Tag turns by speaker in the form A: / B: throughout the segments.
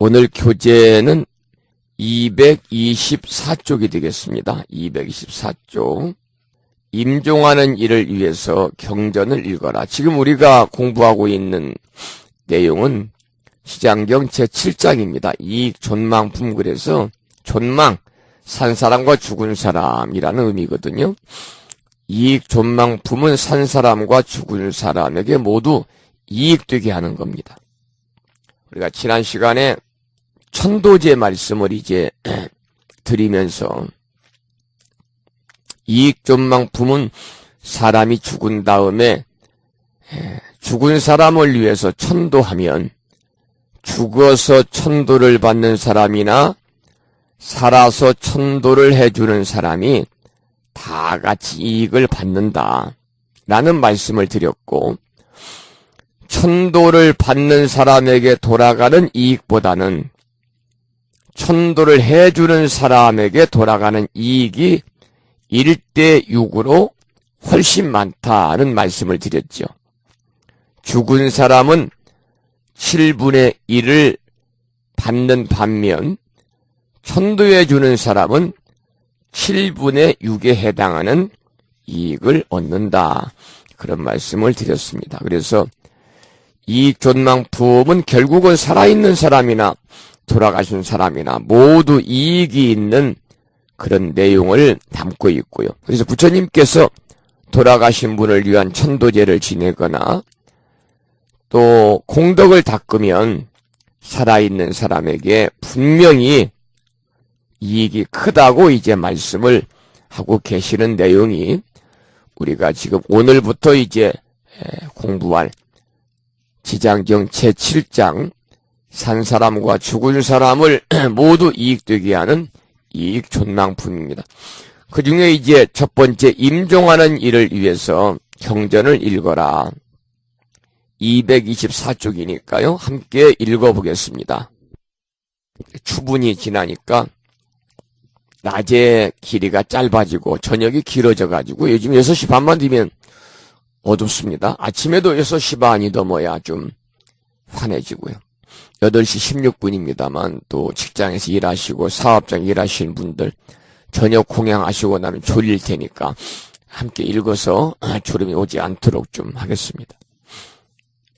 A: 오늘 교재는 224쪽이 되겠습니다. 224쪽. 임종하는 일을 위해서 경전을 읽어라. 지금 우리가 공부하고 있는 내용은 시장경 제7장입니다. 이익 존망품. 그래서 존망, 산 사람과 죽은 사람이라는 의미거든요. 이익 존망품은 산 사람과 죽은 사람에게 모두 이익되게 하는 겁니다. 우리가 지난 시간에 천도제 말씀을 이제 드리면서 이익 존망품은 사람이 죽은 다음에 죽은 사람을 위해서 천도하면 죽어서 천도를 받는 사람이나 살아서 천도를 해주는 사람이 다 같이 이익을 받는다 라는 말씀을 드렸고, 천도를 받는 사람에게 돌아가는 이익보다는 천도를 해주는 사람에게 돌아가는 이익이 1대6으로 훨씬 많다는 말씀을 드렸죠. 죽은 사람은 7분의 1을 받는 반면 천도해주는 사람은 7분의 6에 해당하는 이익을 얻는다. 그런 말씀을 드렸습니다. 그래서 이익 존망품은 결국은 살아있는 사람이나 돌아가신 사람이나 모두 이익이 있는 그런 내용을 담고 있고요. 그래서 부처님께서 돌아가신 분을 위한 천도제를 지내거나 또 공덕을 닦으면 살아있는 사람에게 분명히 이익이 크다고 이제 말씀을 하고 계시는 내용이 우리가 지금 오늘부터 이제 공부할 지장경 제7장 산 사람과 죽은 사람을 모두 이익되게 하는 이익 존망품입니다. 그 중에 이제 첫 번째 임종하는 일을 위해서 경전을 읽어라. 224쪽이니까요. 함께 읽어보겠습니다. 추분이 지나니까 낮에 길이가 짧아지고 저녁이 길어져가지고 요즘 6시 반만 되면 어둡습니다. 아침에도 6시 반이 넘어야 좀 환해지고요. 8시 16분입니다만 또 직장에서 일하시고 사업장 일하시는 분들 저녁 공양하시고 나면 졸릴 테니까 함께 읽어서 졸음이 오지 않도록 좀 하겠습니다.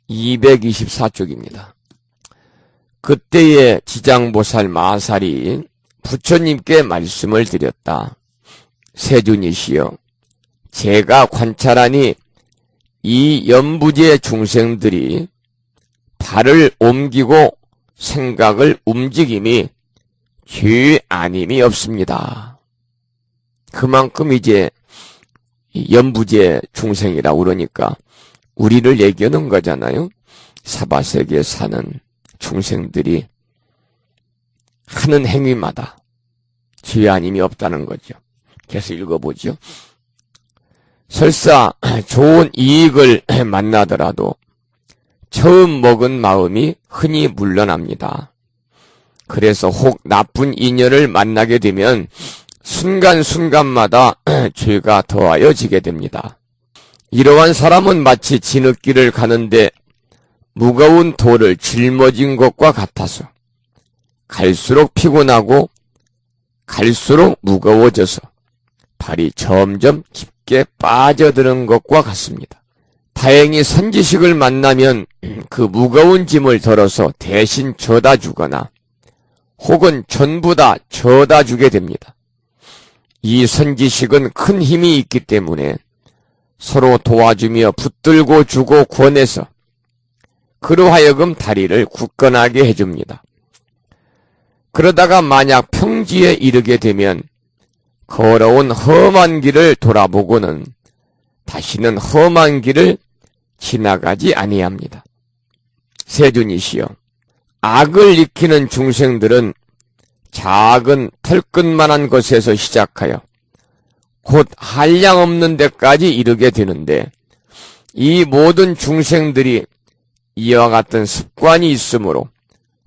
A: 224쪽입니다. 그때의 지장보살 마살이 부처님께 말씀을 드렸다. 세존이시여, 제가 관찰하니 이 연부제 중생들이 발을 옮기고 생각을 움직임이 죄 아님이 없습니다. 그만큼 이제 연부제 중생이라 그러니까 우리를 얘기하는 거잖아요. 사바세계에 사는 중생들이 하는 행위마다 죄 아님이 없다는 거죠. 계속 읽어보죠. 설사 좋은 이익을 만나더라도 처음 먹은 마음이 흔히 물러납니다. 그래서 혹 나쁜 인연을 만나게 되면 순간순간마다 죄가 더하여지게 됩니다. 이러한 사람은 마치 진흙길을 가는데 무거운 돌을 짊어진 것과 같아서 갈수록 피곤하고 갈수록 무거워져서 발이 점점 깊게 빠져드는 것과 같습니다. 다행히 선지식을 만나면 그 무거운 짐을 덜어서 대신 져다 주거나 혹은 전부 다 져다 주게 됩니다. 이 선지식은 큰 힘이 있기 때문에 서로 도와주며 붙들고 주고 권해서 그로 하여금 다리를 굳건하게 해줍니다. 그러다가 만약 평지에 이르게 되면 걸어온 험한 길을 돌아보고는 다시는 험한 길을 지나가지 아니합니다. 세존이시여, 악을 익히는 중생들은 작은 털끝만한 것에서 시작하여 곧 한량없는 데까지 이르게 되는데 이 모든 중생들이 이와 같은 습관이 있으므로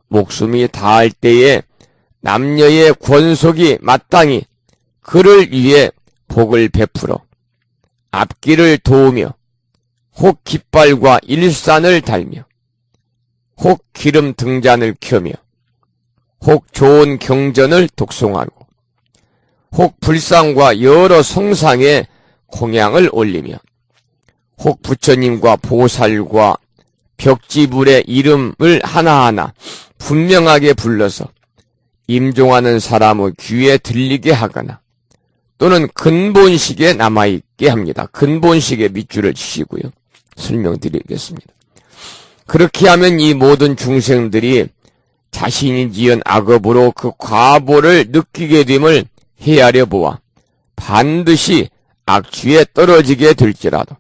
A: 목숨이 닿을 때에 남녀의 권속이 마땅히 그를 위해 복을 베풀어 앞길을 도우며 혹 깃발과 일산을 달며 혹 기름 등잔을 켜며 혹 좋은 경전을 독송하고 혹 불상과 여러 성상에 공양을 올리며 혹 부처님과 보살과 벽지불의 이름을 하나하나 분명하게 불러서 임종하는 사람의 귀에 들리게 하거나 또는 근본식에 남아있게 합니다. 근본식에 밑줄을 치시고요. 설명드리겠습니다. 그렇게 하면 이 모든 중생들이 자신이 지은 악업으로 그 과보를 느끼게 됨을 헤아려 보아 반드시 악취에 떨어지게 될지라도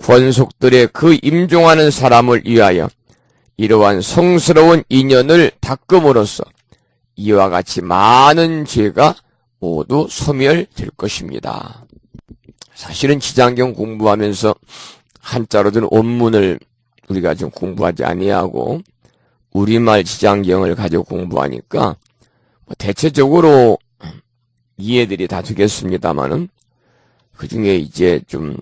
A: 권속들의 그 임종하는 사람을 위하여 이러한 성스러운 인연을 닦음으로써 이와 같이 많은 죄가 모두 소멸될 것입니다. 사실은 지장경 공부하면서 한자로 된 원문을 우리가 좀 공부하지 아니하고 우리말 지장경을 가지고 공부하니까 대체적으로 이해들이 다 되겠습니다만은 그 중에 이제 좀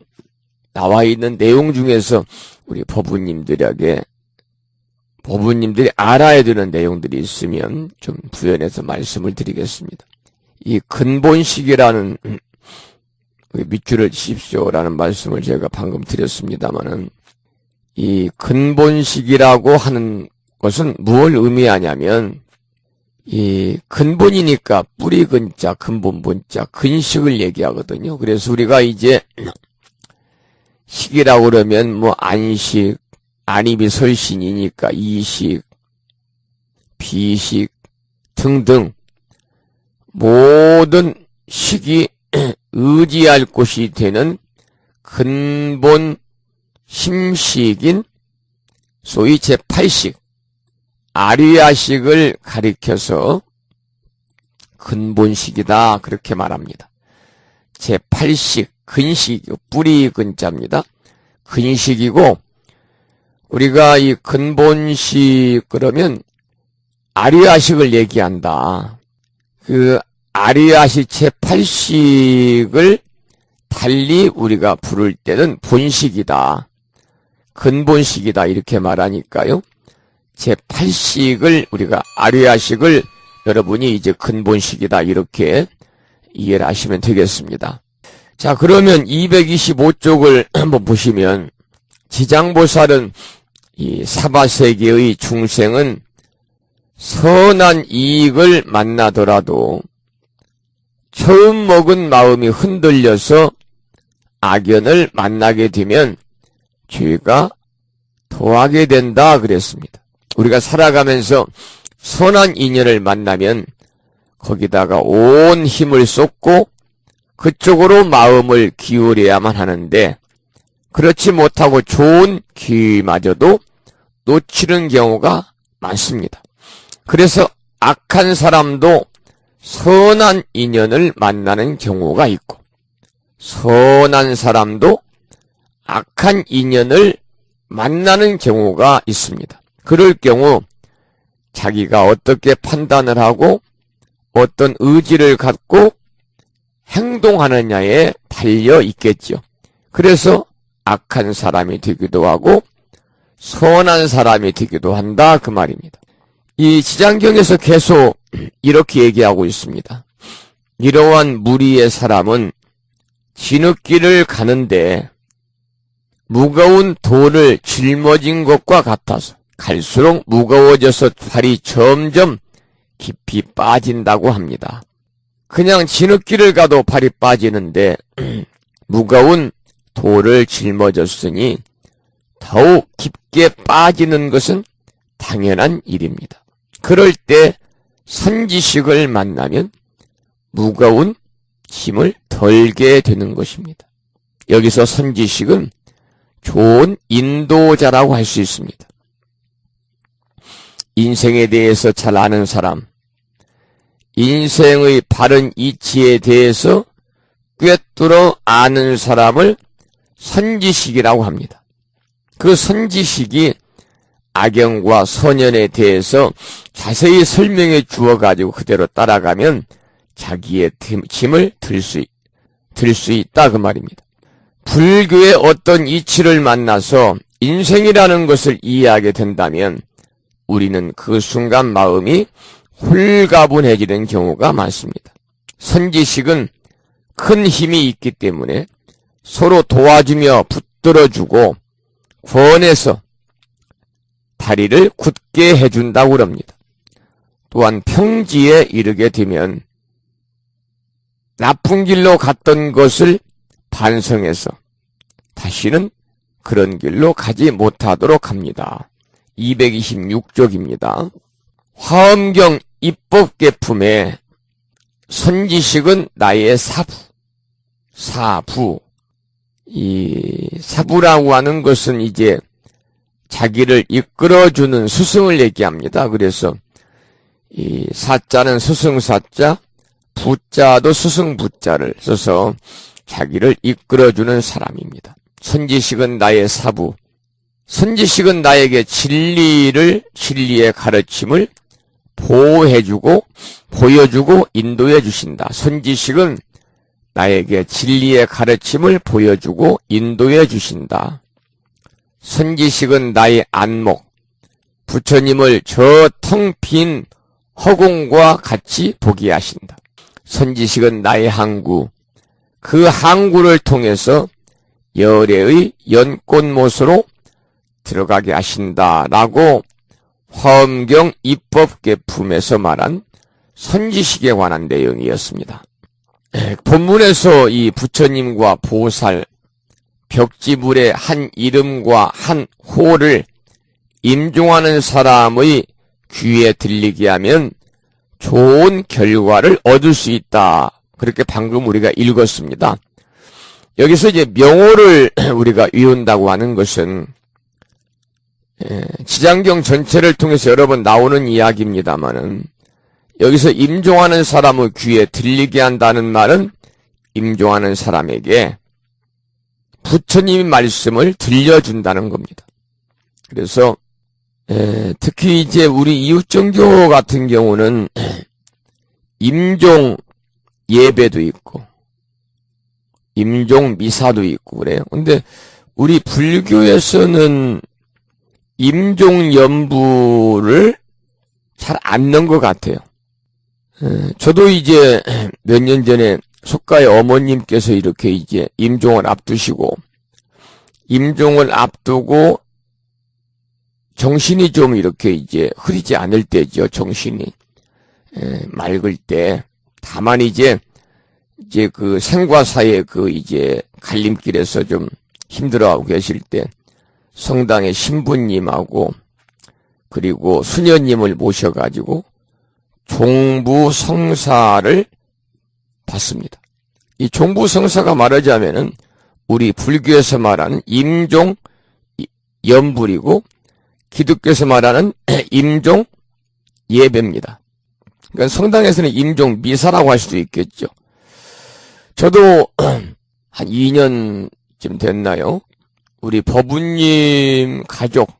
A: 나와 있는 내용 중에서 우리 법부님들이 알아야 되는 내용들이 있으면 좀 부연해서 말씀을 드리겠습니다. 이 근본식이라는 밑줄을 치십시오라는 말씀을 제가 방금 드렸습니다마는 이 근본식이라고 하는 것은 무엇을 의미하냐면 이 근본이니까 뿌리 근자, 근본 본자, 근식을 얘기하거든요. 그래서 우리가 이제 식이라고 그러면 뭐 안식, 안입이 설신이니까 이식, 비식 등등 모든 식이 의지할 곳이 되는 근본 심식인 소위 제8식 아리아식을 가리켜서 근본식이다 그렇게 말합니다. 제8식 근식 뿌리 근자입니다. 근식이고 우리가 이 근본식 그러면 아리아식을 얘기한다. 그 아리아식 제8식을 달리 우리가 부를 때는 본식이다. 근본식이다 이렇게 말하니까요. 제8식을 우리가 아리아식을 여러분이 이제 근본식이다 이렇게 이해를 하시면 되겠습니다. 자, 그러면 225쪽을 한번 보시면 지장보살은 이 사바세계의 중생은 선한 이익을 만나더라도 처음 먹은 마음이 흔들려서 악연을 만나게 되면 죄가 더하게 된다 그랬습니다. 우리가 살아가면서 선한 인연을 만나면 거기다가 온 힘을 쏟고 그쪽으로 마음을 기울여야만 하는데 그렇지 못하고 좋은 기회마저도 놓치는 경우가 많습니다. 그래서 악한 사람도 선한 인연을 만나는 경우가 있고 선한 사람도 악한 인연을 만나는 경우가 있습니다. 그럴 경우 자기가 어떻게 판단을 하고 어떤 의지를 갖고 행동하느냐에 달려 있겠죠. 그래서 악한 사람이 되기도 하고 선한 사람이 되기도 한다 그 말입니다. 이 지장경에서 계속 이렇게 얘기하고 있습니다. 이러한 무리의 사람은 진흙길을 가는데 무거운 돌을 짊어진 것과 같아서 갈수록 무거워져서 발이 점점 깊이 빠진다고 합니다. 그냥 진흙길을 가도 발이 빠지는데 무거운 돌을 짊어졌으니 더욱 깊게 빠지는 것은 당연한 일입니다. 그럴 때 선지식을 만나면 무거운 힘을 덜게 되는 것입니다. 여기서 선지식은 좋은 인도자라고 할 수 있습니다. 인생에 대해서 잘 아는 사람, 인생의 바른 이치에 대해서 꿰뚫어 아는 사람을 선지식이라고 합니다. 그 선지식이 악연과 선연에 대해서 자세히 설명해 주어가지고 그대로 따라가면 자기의 힘을 들 수 있다 그 말입니다. 불교의 어떤 이치를 만나서 인생이라는 것을 이해하게 된다면 우리는 그 순간 마음이 홀가분해지는 경우가 많습니다. 선지식은 큰 힘이 있기 때문에 서로 도와주며 붙들어주고 권해서 다리를 굳게 해준다고 합니다. 또한 평지에 이르게 되면 나쁜 길로 갔던 것을 반성해서 다시는 그런 길로 가지 못하도록 합니다. 226쪽입니다. 화엄경 입법계품에 선지식은 나의 사부. 이 사부라고 하는 것은 이제 자기를 이끌어주는 스승을 얘기합니다. 그래서 이 사자는 스승사자, 부자도 스승부자를 써서 자기를 이끌어주는 사람입니다. 선지식은 나의 사부. 선지식은 나에게 진리의 가르침을 보호해주고 보여주고 인도해 주신다. 선지식은 나에게 진리의 가르침을 보여주고 인도해 주신다. 선지식은 나의 안목. 부처님을 저 텅 빈 허공과 같이 보게 하신다. 선지식은 나의 항구. 그 항구를 통해서 열애의 연꽃못으로 들어가게 하신다라고 화엄경 입법계품에서 말한 선지식에 관한 내용이었습니다. 본문에서 이 부처님과 보살, 벽지불의 한 이름과 한 호를 임종하는 사람의 귀에 들리게 하면 좋은 결과를 얻을 수 있다. 그렇게 방금 우리가 읽었습니다. 여기서 이제 명호를 우리가 외운다고 하는 것은 지장경 전체를 통해서 여러 번 나오는 이야기입니다만은 여기서 임종하는 사람의 귀에 들리게 한다는 말은 임종하는 사람에게 부처님의 말씀을 들려준다는 겁니다. 그래서 특히 이제 우리 이웃정교 같은 경우는 임종 예배도 있고 임종 미사도 있고 그래요. 근데 우리 불교에서는 임종 연부를 잘 안 넣은 것 같아요. 저도 이제 몇 년 전에 속가의 어머님께서 이렇게 이제 임종을 앞두시고 임종을 앞두고 정신이 좀 이렇게 이제 흐리지 않을 때죠. 정신이 맑을 때. 다만 이제 그 생과 사의 그 이제 갈림길에서 좀 힘들어하고 계실 때 성당의 신부님하고 그리고 수녀님을 모셔가지고 종부성사를 받습니다. 이 종부성사가 말하자면은 우리 불교에서 말하는 임종 연불이고 기독교에서 말하는 임종 예배입니다. 그러니까 성당에서는 임종 미사라고 할 수도 있겠죠. 저도 한 2년쯤 됐나요? 우리 법우님 가족,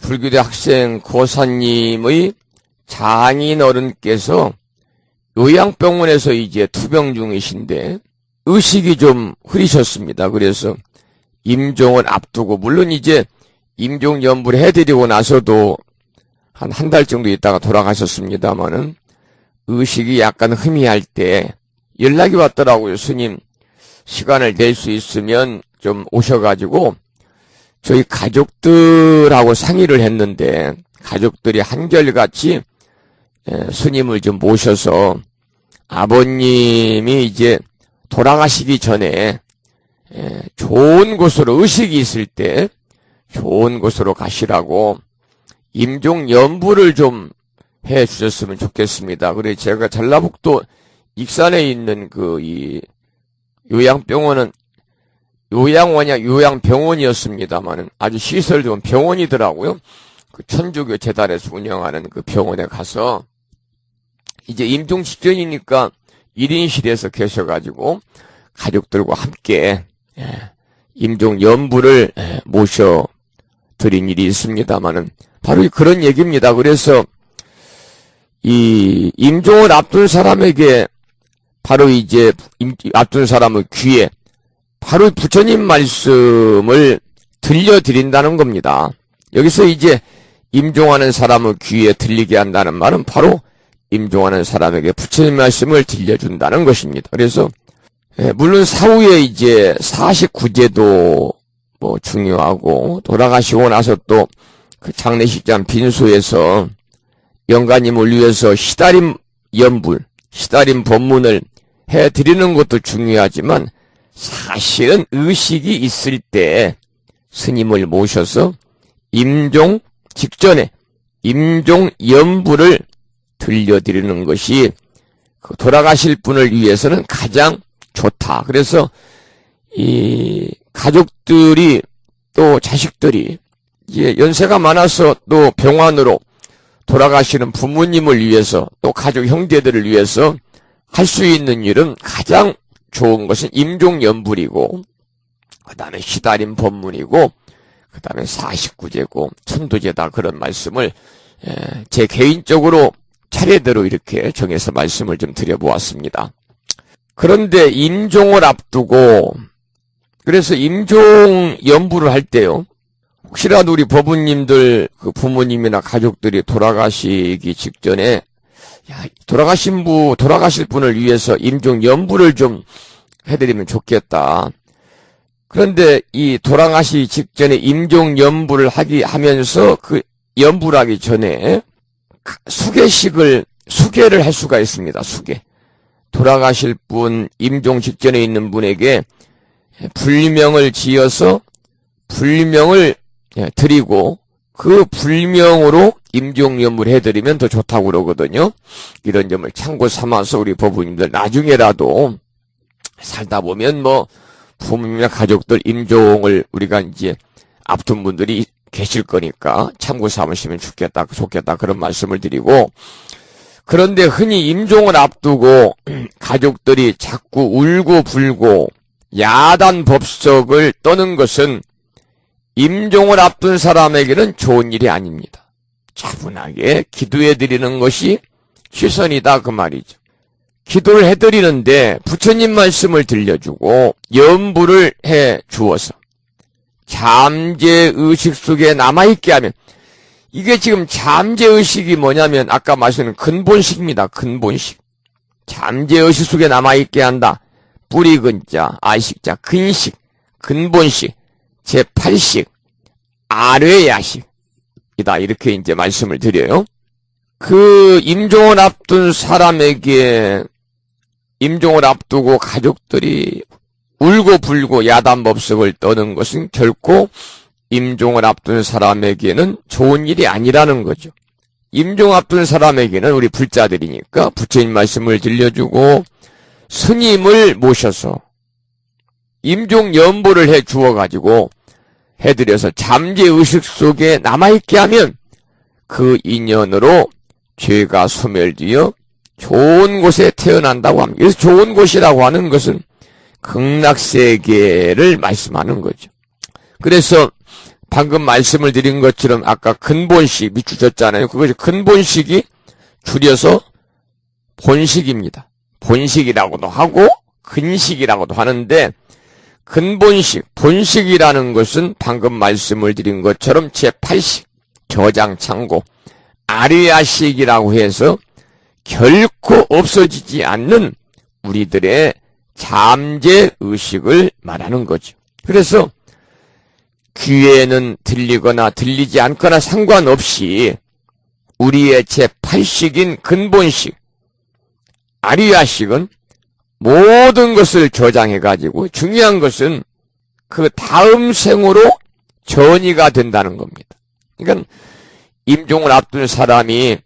A: 불교대 학생 고사님의 장인 어른께서 요양병원에서 이제 투병 중이신데 의식이 좀 흐리셨습니다. 그래서 임종을 앞두고 물론 이제 임종 연부를 해드리고 나서도 한 달 정도 있다가 돌아가셨습니다만은 의식이 약간 희미할 때 연락이 왔더라고요. 스님 시간을 낼 수 있으면 좀 오셔가지고 저희 가족들하고 상의를 했는데 가족들이 한결같이 스님을 좀 모셔서 아버님이 이제 돌아가시기 전에 좋은 곳으로 의식이 있을 때 좋은 곳으로 가시라고 임종 연부를 좀 해 주셨으면 좋겠습니다. 그래 제가 전라북도 익산에 있는 그 이 요양병원은 요양병원이었습니다만은 아주 시설 좋은 병원이더라고요. 그 천주교 재단에서 운영하는 그 병원에 가서 이제 임종 직전이니까 1인실에서 계셔가지고 가족들과 함께 임종 연부를 모셔 드린 일이 있습니다만은 바로 그런 얘기입니다. 그래서 이 임종을 앞둔 사람에게 바로 이제 앞둔 사람의 귀에 바로 부처님 말씀을 들려드린다는 겁니다. 여기서 이제 임종하는 사람의 귀에 들리게 한다는 말은 바로 임종하는 사람에게 부처님 말씀을 들려준다는 것입니다. 그래서 물론 사후에 이제 49제도 뭐 중요하고 돌아가시고 나서 또 그 장례식장 빈소에서 영가님을 위해서 시다림 연불, 시다림 법문을 해드리는 것도 중요하지만 사실은 의식이 있을 때 스님을 모셔서 임종 직전에 임종 연불을 들려드리는 것이 그 돌아가실 분을 위해서는 가장 좋다. 그래서 이 가족들이 또 자식들이 이제 연세가 많아서 또 병환으로 돌아가시는 부모님을 위해서 또 가족 형제들을 위해서 할 수 있는 일은 가장 좋은 것은 임종연불이고 그 다음에 시다림 법문이고 그 다음에 49제고 천도제다 그런 말씀을 제 개인적으로 차례대로 이렇게 정해서 말씀을 좀 드려보았습니다. 그런데 임종을 앞두고 그래서 임종연불을 할 때요. 혹시라도 우리 법부님들 그 부모님이나 가족들이 돌아가시기 직전에 돌아가실 분을 위해서 임종연불을 좀 해드리면 좋겠다. 그런데 이 돌아가시기 직전에 임종연불을 하면서 그 연불하기 전에 수계를 할 수가 있습니다. 수계. 돌아가실 분, 임종 직전에 있는 분에게 불명을 지어서 불명을 드리고 그 불명으로 임종연불 해드리면 더 좋다고 그러거든요. 이런 점을 참고 삼아서 우리 법부님들 나중에라도 살다 보면 뭐 부모님이나 가족들 임종을 우리가 이제 앞둔 분들이 계실 거니까 참고 삼으시면 좋겠다 그런 말씀을 드리고, 그런데 흔히 임종을 앞두고 가족들이 자꾸 울고 불고 야단 법석을 떠는 것은 임종을 앞둔 사람에게는 좋은 일이 아닙니다. 차분하게 기도해드리는 것이 최선이다 그 말이죠. 기도를 해드리는데 부처님 말씀을 들려주고 연불을 해 주어서 잠재의식 속에 남아있게 하면, 이게 지금 잠재의식이 뭐냐면 아까 말씀드린 근본식입니다. 근본식. 잠재의식 속에 남아있게 한다. 뿌리 근자, 아식자, 근식, 근본식, 제8식, 아뢰야식이다. 이렇게 이제 말씀을 드려요. 그 임종을 앞둔 사람에게 임종을 앞두고 가족들이 울고 불고 야단법석을 떠는 것은 결코 임종을 앞둔 사람에게는 좋은 일이 아니라는 거죠. 임종 앞둔 사람에게는 우리 불자들이니까 부처님 말씀을 들려주고 스님을 모셔서 임종연보를 해 주어가지고 해드려서 잠재의식 속에 남아있게 하면 그 인연으로 죄가 소멸되어 좋은 곳에 태어난다고 합니다. 그래서 좋은 곳이라고 하는 것은 극락세계를 말씀하는 거죠. 그래서 방금 말씀을 드린 것처럼 아까 근본식 밑주셨잖아요. 그것이 근본식이 줄여서 본식입니다. 본식이라고도 하고 근식이라고도 하는데, 근본식, 본식이라는 것은 방금 말씀을 드린 것처럼 제8식, 저장창고, 아리아식이라고 해서 결코 없어지지 않는 우리들의 잠재의식을 말하는 거죠. 그래서 귀에는 들리거나 들리지 않거나 상관없이 우리의 제8식인 근본식, 아리아식은 모든 것을 저장해가지고 중요한 것은 그 다음 생으로 전이가 된다는 겁니다. 그러니까 임종을 앞둔 사람이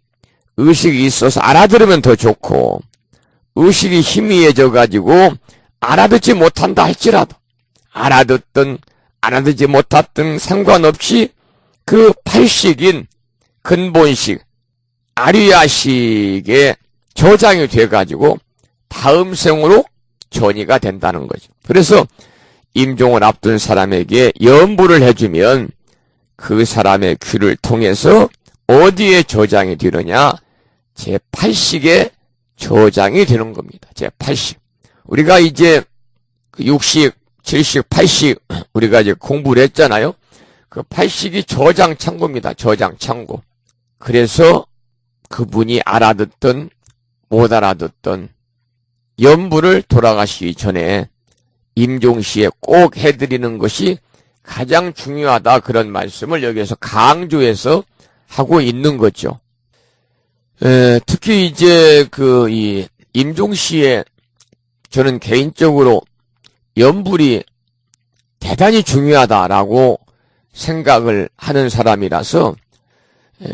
A: 의식이 있어서 알아들으면 더 좋고, 의식이 희미해져가지고 알아듣지 못한다 할지라도 알아듣든 알아듣지 못했든 상관없이 그 8식인 근본식, 아리아식에 저장이 돼가지고 다음 생으로 전이가 된다는 거죠. 그래서 임종을 앞둔 사람에게 연불을 해주면 그 사람의 귀를 통해서 어디에 저장이 되느냐? 제8식에 저장이 되는 겁니다. 제8식. 우리가 이제 6식, 7식, 8식 우리가 이제 공부를 했잖아요. 그 팔식이 저장 창고입니다. 저장 창고. 그래서 그분이 알아듣던 못 알아듣던 연부를 돌아가시기 전에 임종시에 꼭 해드리는 것이 가장 중요하다, 그런 말씀을 여기에서 강조해서 하고 있는 거죠. 특히 이제 이 임종시에 저는 개인적으로 연불이 대단히 중요하다라고 생각을 하는 사람이라서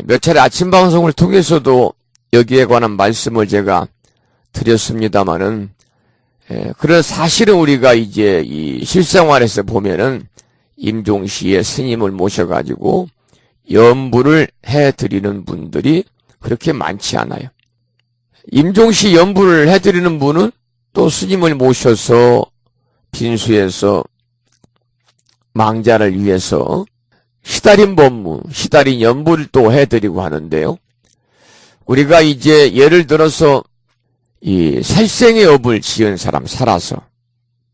A: 몇 차례 아침 방송을 통해서도 여기에 관한 말씀을 제가 드렸습니다마는, 그런 사실은 우리가 이제 이 실생활에서 보면은 임종시에 스님을 모셔가지고 연부를 해드리는 분들이 그렇게 많지 않아요. 임종시 연부를 해드리는 분은 또 스님을 모셔서 빈수에서 망자를 위해서 시달인 법무, 시달인 연부를 또 해드리고 하는데요. 우리가 이제 예를 들어서 이 살생의 업을 지은 사람, 살아서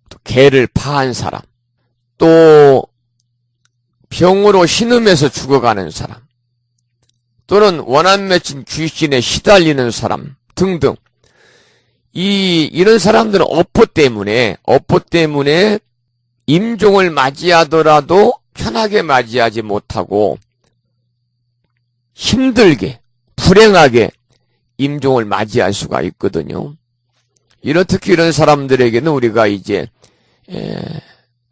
A: 또 개를 파한 사람, 또 병으로 신음해서 죽어가는 사람, 또는 원한 맺힌 귀신에 시달리는 사람 등등, 이런 사람들은 업보 때문에 임종을 맞이하더라도 편하게 맞이하지 못하고 힘들게, 불행하게 임종을 맞이할 수가 있거든요. 특히 이런 사람들에게는 우리가 이제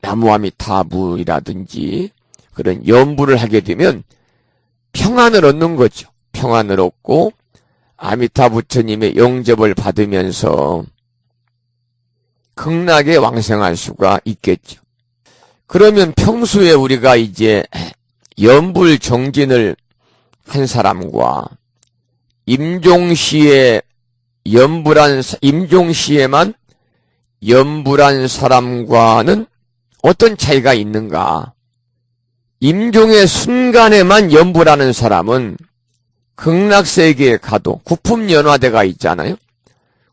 A: 나무아미타불이라든지 그런 연부를 하게 되면 평안을 얻는 거죠. 평안을 얻고 아미타 부처님의 영접을 받으면서 극락에 왕생할 수가 있겠죠. 그러면 평소에 우리가 이제 연불 정진을 한 사람과 임종시에만 연불한 사람과는 어떤 차이가 있는가? 임종의 순간에만 연불하는 사람은 극락세계에 가도 구품연화대가 있잖아요.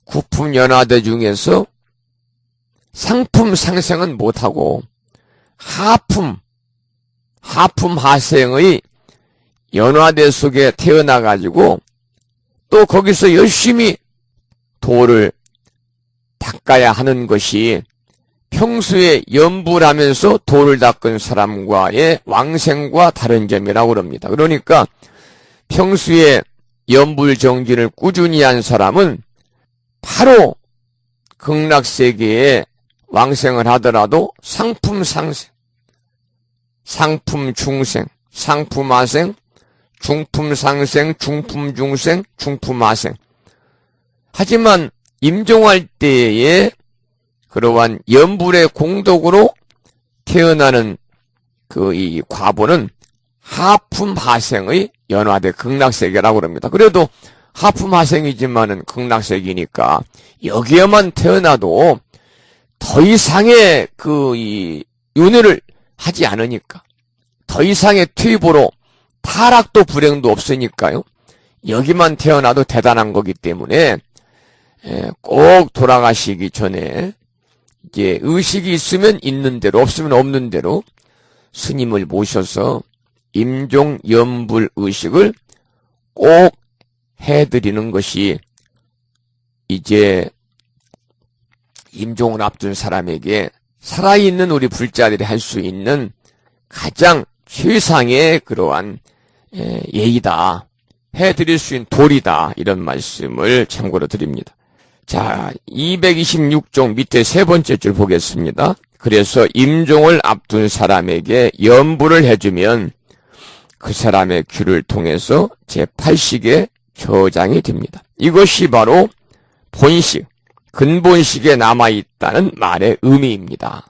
A: 구품연화대 중에서 상품 상생은 못하고 하품 하생의 연화대 속에 태어나가지고 또 거기서 열심히 도를 닦아야 하는 것이 평소에 연불하면서 도를 닦은 사람과의 왕생과 다른 점이라고 그럽니다. 그러니까 평소에 연불 정진을 꾸준히 한 사람은 바로 극락세계에 왕생을 하더라도 상품 상생, 상품 중생, 상품 하생, 중품 상생, 중품 중생, 중품 하생. 하지만 임종할 때에 그러한 연불의 공덕으로 태어나는 이 과보는 하품 하생의 연화대 극락세계라고 합니다. 그래도 하품 하생이지만은 극락세계니까 여기에만 태어나도 더 이상의 이 윤회를 하지 않으니까, 더 이상의 퇴보로 타락도 불행도 없으니까요. 여기만 태어나도 대단한 거기 때문에 꼭 돌아가시기 전에 이제 의식이 있으면 있는 대로, 없으면 없는 대로 스님을 모셔서 임종 연불 의식을 꼭 해드리는 것이 이제 임종을 앞둔 사람에게 살아있는 우리 불자들이 할 수 있는 가장 최상의 그러한 예의다, 해드릴 수 있는 도리다, 이런 말씀을 참고로 드립니다. 자, 226종 밑에 세 번째 줄 보겠습니다. 그래서 임종을 앞둔 사람에게 연부를 해주면 그 사람의 귀를 통해서 제8식에 저장이 됩니다. 이것이 바로 본식, 근본식에 남아있다는 말의 의미입니다.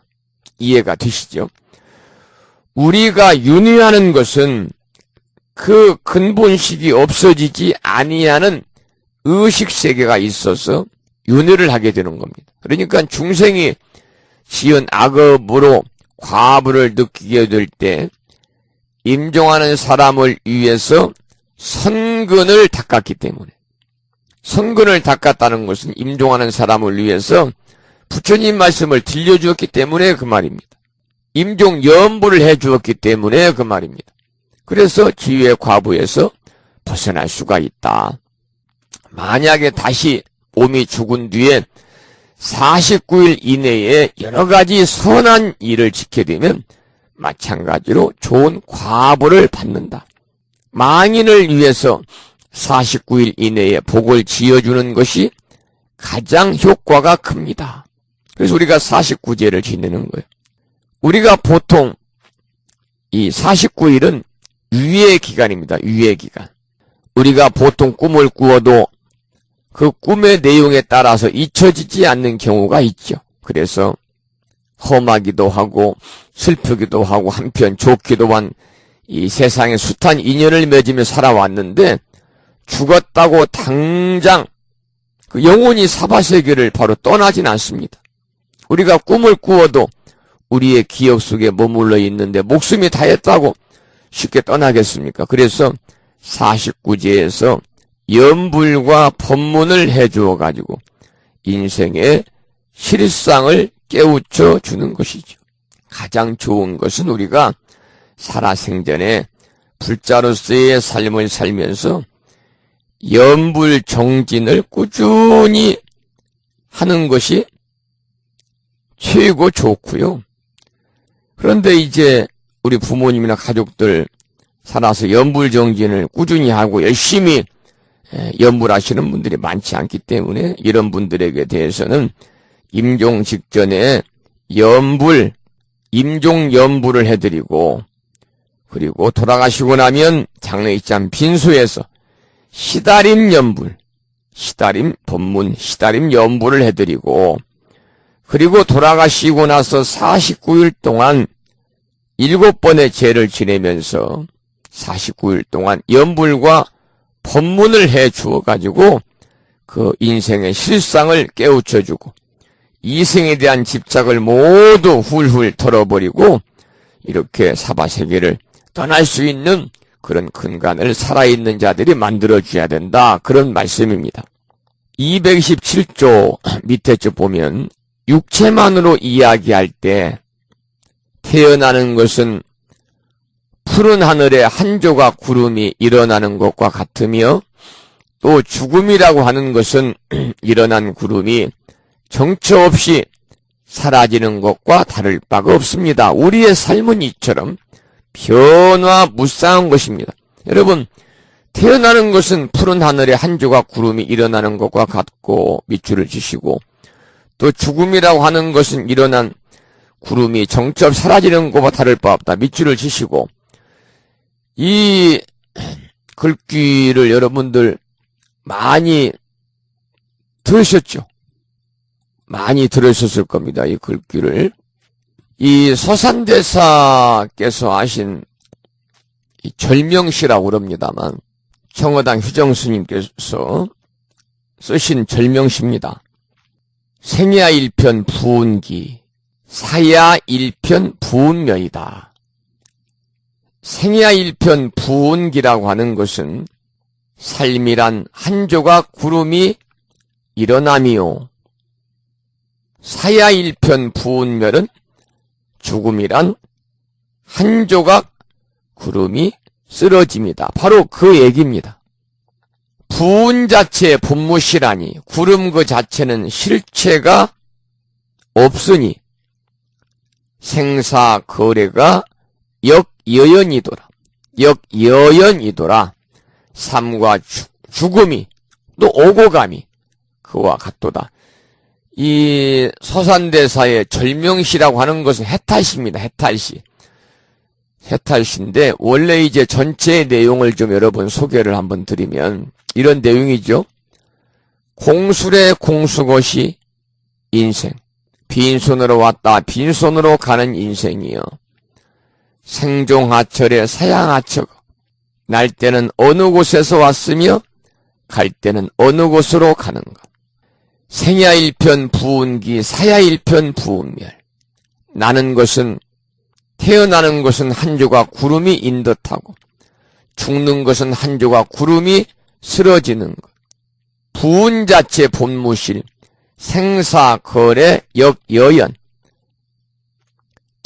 A: 이해가 되시죠? 우리가 윤회하는 것은 그 근본식이 없어지지 아니하는 의식세계가 있어서 윤회를 하게 되는 겁니다. 그러니까 중생이 지은 악업으로 과부를 느끼게 될 때 임종하는 사람을 위해서 선근을 닦았기 때문에, 선근을 닦았다는 것은 임종하는 사람을 위해서 부처님 말씀을 들려주었기 때문에 그 말입니다. 임종 연부를 해 주었기 때문에 그 말입니다. 그래서 지위의 과부에서 벗어날 수가 있다. 만약에 다시 몸이 죽은 뒤에 49일 이내에 여러 가지 선한 일을 지켜야 되면 마찬가지로 좋은 과부를 받는다. 망인을 위해서 49일 이내에 복을 지어주는 것이 가장 효과가 큽니다. 그래서 우리가 49제를 지내는 거예요. 우리가 보통 이 49일은 유예 기간입니다. 유예 기간. 우리가 보통 꿈을 꾸어도 그 꿈의 내용에 따라서 잊혀지지 않는 경우가 있죠. 그래서 험하기도 하고 슬프기도 하고 한편 좋기도 한 이 세상에 숱한 인연을 맺으며 살아왔는데 죽었다고 당장 그 영혼이 사바세계를 바로 떠나진 않습니다. 우리가 꿈을 꾸어도 우리의 기억 속에 머물러 있는데 목숨이 다했다고 쉽게 떠나겠습니까? 그래서 49제에서 연불과 법문을 해주어 가지고 인생의 실상을 깨우쳐 주는 것이죠. 가장 좋은 것은 우리가 살아생전에 불자로서의 삶을 살면서 연불 정진을 꾸준히 하는 것이 최고 좋고요. 그런데 이제 우리 부모님이나 가족들 살아서 연불 정진을 꾸준히 하고 열심히 연불하시는 분들이 많지 않기 때문에 이런 분들에게 대해서는 임종 직전에 임종 연불을 해드리고 그리고 돌아가시고 나면 장례식장 빈소에서 시다림 연불, 시다림 법문, 시다림 연불을 해드리고 그리고 돌아가시고 나서 49일 동안 7번의 제를 지내면서 49일 동안 연불과 법문을 해 주어가지고 그 인생의 실상을 깨우쳐주고 이생에 대한 집착을 모두 훌훌 털어버리고 이렇게 사바세계를 떠날 수 있는 그런 근간을 살아있는 자들이 만들어줘야 된다. 그런 말씀입니다. 227조 밑에 쭉 보면 육체만으로 이야기할 때 태어나는 것은 푸른 하늘에 한 조각 구름이 일어나는 것과 같으며 또 죽음이라고 하는 것은 일어난 구름이 정처 없이 사라지는 것과 다를 바가 없습니다. 우리의 삶은 이처럼 변화무쌍한 것입니다. 여러분, 태어나는 것은 푸른 하늘에 한 조각 구름이 일어나는 것과 같고 밑줄을 치시고 또 죽음이라고 하는 것은 일어난 구름이 정처 없이 사라지는 것과 다를 바 없다. 밑줄을 치시고 이 글귀를 여러분들 많이 들으셨죠? 많이 들으셨을 겁니다. 이 글귀를. 이 서산대사께서 하신 이 절명시라고 그럽니다만 청어당 휴정스님께서 쓰신 절명시입니다. 생야 일편 부운기, 사야 일편 부운면이다. 생야 일편 부운기라고 하는 것은 삶이란 한 조각 구름이 일어남이요. 사야 일편 부운멸은 죽음이란 한 조각 구름이 쓰러집니다. 바로 그 얘기입니다. 부운 자체 분무시라니 구름 그 자체는 실체가 없으니 생사 거래가 역여연이더라. 역여연이더라. 삶과 죽음이 또 오고 감이 그와 같도다. 이 서산대사의 절명시라고 하는 것은 해탈시입니다. 해탈시. 해탈시인데 원래 이제 전체의 내용을 좀 여러분 소개를 한번 드리면 이런 내용이죠. 공술의 공수것이 인생. 빈손으로 왔다 빈손으로 가는 인생이요. 생종하철에 사양하처. 날 때는 어느 곳에서 왔으며 갈 때는 어느 곳으로 가는가. 생야일편 부운기 사야일편 부운멸. 나는 것은 태어나는 것은 한 조각 구름이 인듯하고 죽는 것은 한 조각 구름이 쓰러지는 것. 부운 자체 본무실 생사거래 역여연.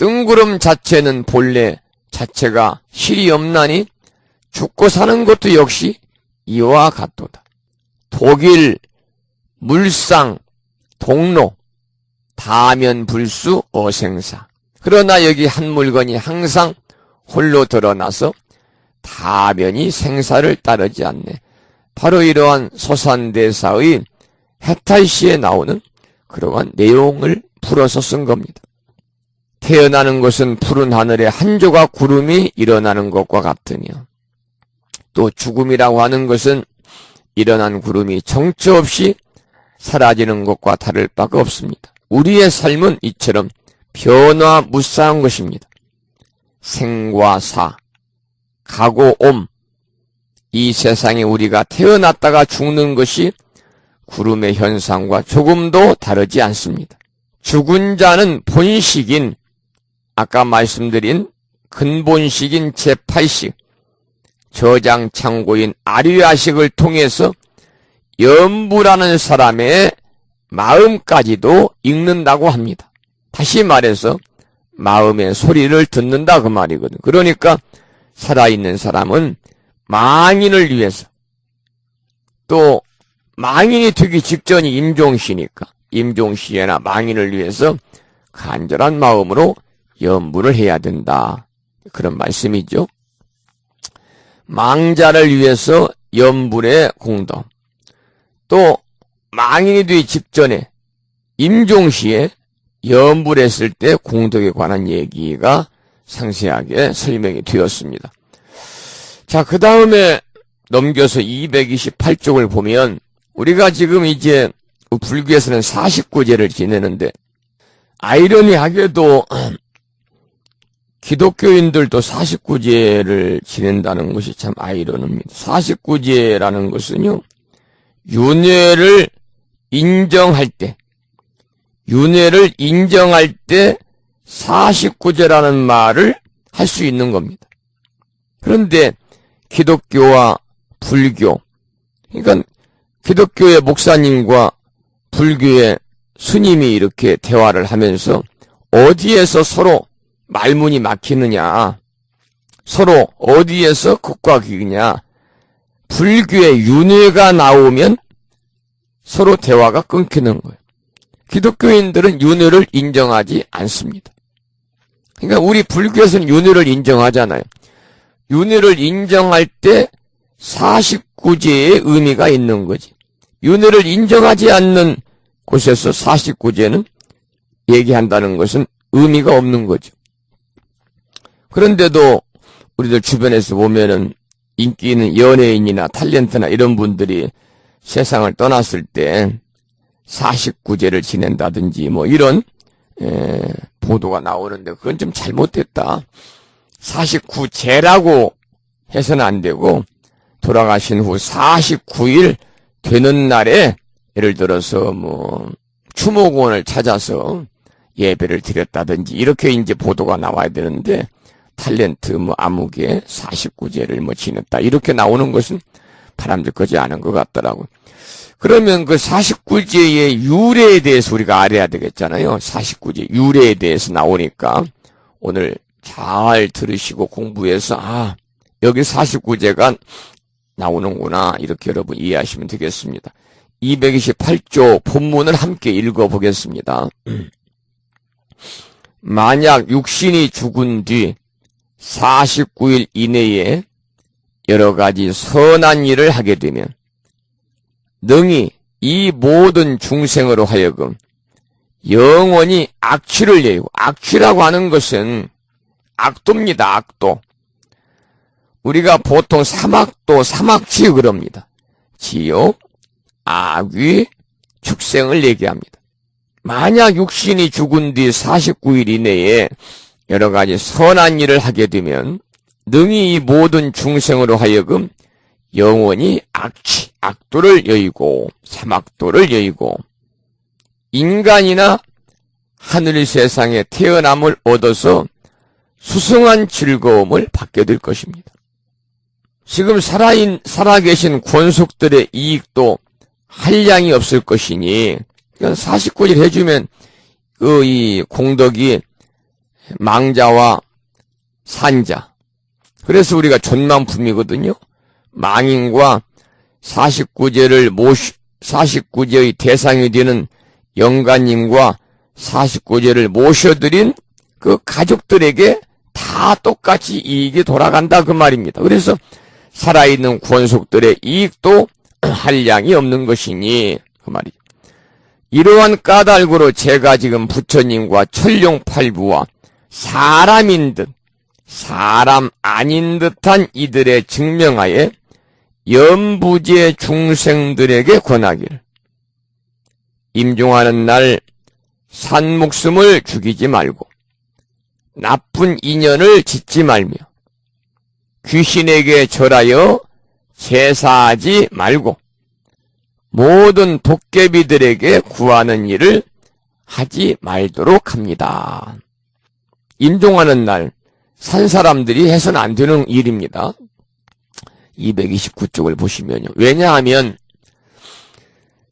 A: 뜬구름 자체는 본래 자체가 실이 없나니 죽고 사는 것도 역시 이와 같도다. 독일, 물상, 동로, 다면불수 어생사. 그러나 여기 한 물건이 항상 홀로 드러나서 다변이 생사를 따르지 않네. 바로 이러한 소산대사의 해탈시에 나오는 그러한 내용을 풀어서 쓴 겁니다. 태어나는 것은 푸른 하늘에 한 조각 구름이 일어나는 것과 같으며, 또 죽음이라고 하는 것은 일어난 구름이 정처 없이 사라지는 것과 다를 바가 없습니다. 우리의 삶은 이처럼 변화무쌍한 것입니다. 생과 사, 가고 옴, 이 세상에 우리가 태어났다가 죽는 것이 구름의 현상과 조금도 다르지 않습니다. 죽은 자는 본식인, 아까 말씀드린 근본식인 제8식, 저장창고인 아류야식을 통해서 염부라는 사람의 마음까지도 읽는다고 합니다. 다시 말해서 마음의 소리를 듣는다 그 말이거든. 그러니까 살아있는 사람은 망인을 위해서, 또 망인이 되기 직전이 임종시니까 임종시에나 망인을 위해서 간절한 마음으로 염불을 해야 된다. 그런 말씀이죠. 망자를 위해서 염불의 공덕, 또 망인이 되기 직전에 임종시에 염불했을 때 공덕에 관한 얘기가 상세하게 설명이 되었습니다. 자, 그 다음에 넘겨서 228쪽을 보면 우리가 지금 이제 불교에서는 49제를 지내는데, 아이러니하게도 기독교인들도 49제를 지낸다는 것이 참 아이러니입니다. 49제라는 것은요, 윤회를 인정할 때, 윤회를 인정할 때 49제라는 말을 할 수 있는 겁니다. 그런데 기독교와 불교, 그러니까 기독교의 목사님과 불교의 스님이 이렇게 대화를 하면서 어디에서 서로 말문이 막히느냐, 서로 어디에서 극과 극이냐, 불교의 윤회가 나오면 서로 대화가 끊기는 거예요. 기독교인들은 윤회를 인정하지 않습니다. 그러니까 우리 불교에서는 윤회를 인정하잖아요. 윤회를 인정할 때 49제의 의미가 있는 거지. 윤회를 인정하지 않는 곳에서 49제는 얘기한다는 것은 의미가 없는 거죠. 그런데도 우리들 주변에서 보면은 인기 있는 연예인이나 탤런트나 이런 분들이 세상을 떠났을 때 49제를 지낸다든지 뭐 이런 보도가 나오는데, 그건 좀 잘못됐다. 49제라고 해서는 안 되고, 돌아가신 후 49일 되는 날에 예를 들어서 뭐 추모공원을 찾아서 예배를 드렸다든지 이렇게 이제 보도가 나와야 되는데, 탤런트 뭐 아무개 49제를 뭐 지냈다 이렇게 나오는 것은 바람직하지 않은 것 같더라고요. 그러면 그 49제의 유래에 대해서 우리가 알아야 되겠잖아요. 49제 유래에 대해서 나오니까 오늘 잘 들으시고 공부해서 여기 49제가 나오는구나, 이렇게 여러분 이해하시면 되겠습니다. 228조 본문을 함께 읽어보겠습니다. 만약 육신이 죽은 뒤 49일 이내에 여러 가지 선한 일을 하게 되면 능히 이 모든 중생으로 하여금 영원히 악취를 내고, 악취라고 하는 것은 악도입니다. 악도. 우리가 보통 사막도, 사막취 그럽니다. 지옥, 악귀, 축생을 얘기합니다. 만약 육신이 죽은 뒤 49일 이내에 여러 가지 선한 일을 하게 되면 능히 이 모든 중생으로 하여금 영원히 악취, 악도를 여의고 사막도를 여의고 인간이나 하늘 세상에 태어남을 얻어서 수승한 즐거움을 받게 될 것입니다. 지금 살아계신 권속들의 이익도 한량이 없을 것이니, 49일 해주면 이 공덕이 망자와 산자. 그래서 우리가 존만품이거든요. 망인과 49제의 대상이 되는 영가님과 49제를 모셔드린 그 가족들에게 다 똑같이 이익이 돌아간다 그 말입니다. 그래서 살아있는 권속들의 이익도 한량이 없는 것이니 그 말이죠. 이러한 까닭으로 제가 지금 부처님과 천룡팔부와 사람인 듯 사람 아닌 듯한 이들의 증명하에 연부제 중생들에게 권하기를 임종하는 날 산목숨을 죽이지 말고 나쁜 인연을 짓지 말며 귀신에게 절하여 제사하지 말고 모든 도깨비들에게 구하는 일을 하지 말도록 합니다. 임종하는 날 산 사람들이 해서는 안 되는 일입니다. 229쪽을 보시면요. 왜냐하면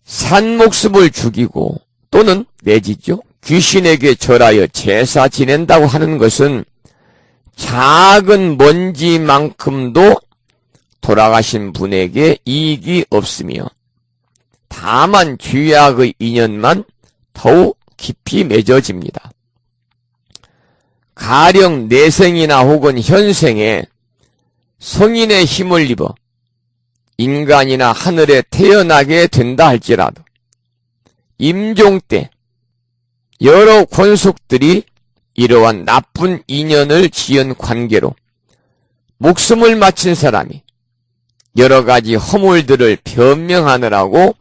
A: 산 목숨을 죽이고 또는 내지죠. 귀신에게 절하여 제사 지낸다고 하는 것은 작은 먼지만큼도 돌아가신 분에게 이익이 없으며 다만 죄악의 인연만 더욱 깊이 맺어집니다. 가령 내생이나 혹은 현생에 성인의 힘을 입어 인간이나 하늘에 태어나게 된다 할지라도 임종 때 여러 권속들이 이러한 나쁜 인연을 지은 관계로 목숨을 마친 사람이 여러 가지 허물들을 변명하느라고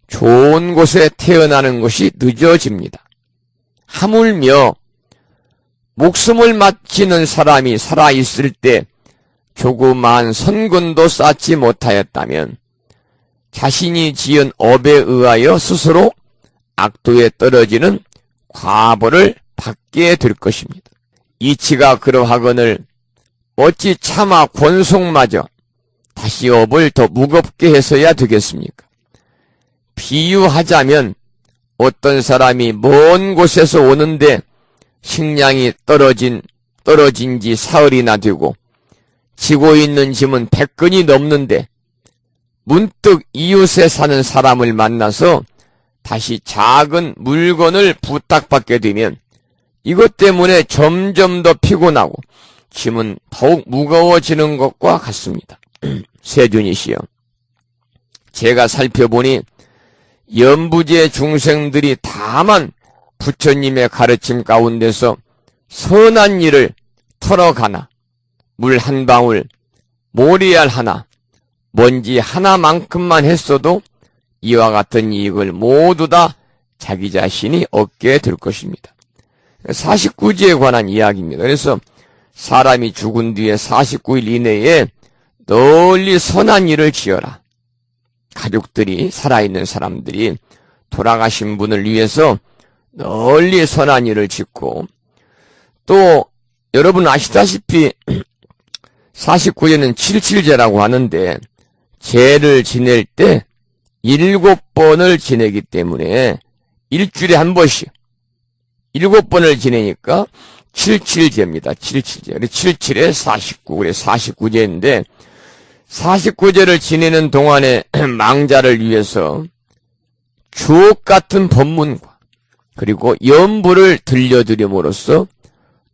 A: 좋은 곳에 태어나는 것이 늦어집니다. 하물며 목숨을 마치는 사람이 살아있을 때 조그마한 선근도 쌓지 못하였다면 자신이 지은 업에 의하여 스스로 악도에 떨어지는 과보를 받게 될 것입니다. 이치가 그러하거늘 어찌 차마 권속마저 다시 업을 더 무겁게 해서야 되겠습니까? 비유하자면 어떤 사람이 먼 곳에서 오는데 식량이 떨어진 지 사흘이나 되고 지고 있는 짐은 100근이 넘는데 문득 이웃에 사는 사람을 만나서 다시 작은 물건을 부탁받게 되면 이것 때문에 점점 더 피곤하고 짐은 더욱 무거워지는 것과 같습니다. 세준이시여, 제가 살펴보니 연부제 중생들이 다만 부처님의 가르침 가운데서 선한 일을 털어가나 물 한 방울, 모래알 하나, 먼지 하나만큼만 했어도 이와 같은 이익을 모두 다 자기 자신이 얻게 될 것입니다. 49제에 관한 이야기입니다. 그래서 사람이 죽은 뒤에 49일 이내에 널리 선한 일을 지어라. 가족들이, 살아있는 사람들이 돌아가신 분을 위해서 널리 선한 일을 짓고, 또 여러분 아시다시피 49제는 77제라고 하는데 제를 지낼 때 7번을 지내기 때문에 일주일에 한 번씩 7번을 지내니까 77제입니다. 77제. 77에 49, 그래 49제인데 49제를 지내는 동안에 망자를 위해서 주옥 같은 법문과 그리고 연부를 들려드림으로써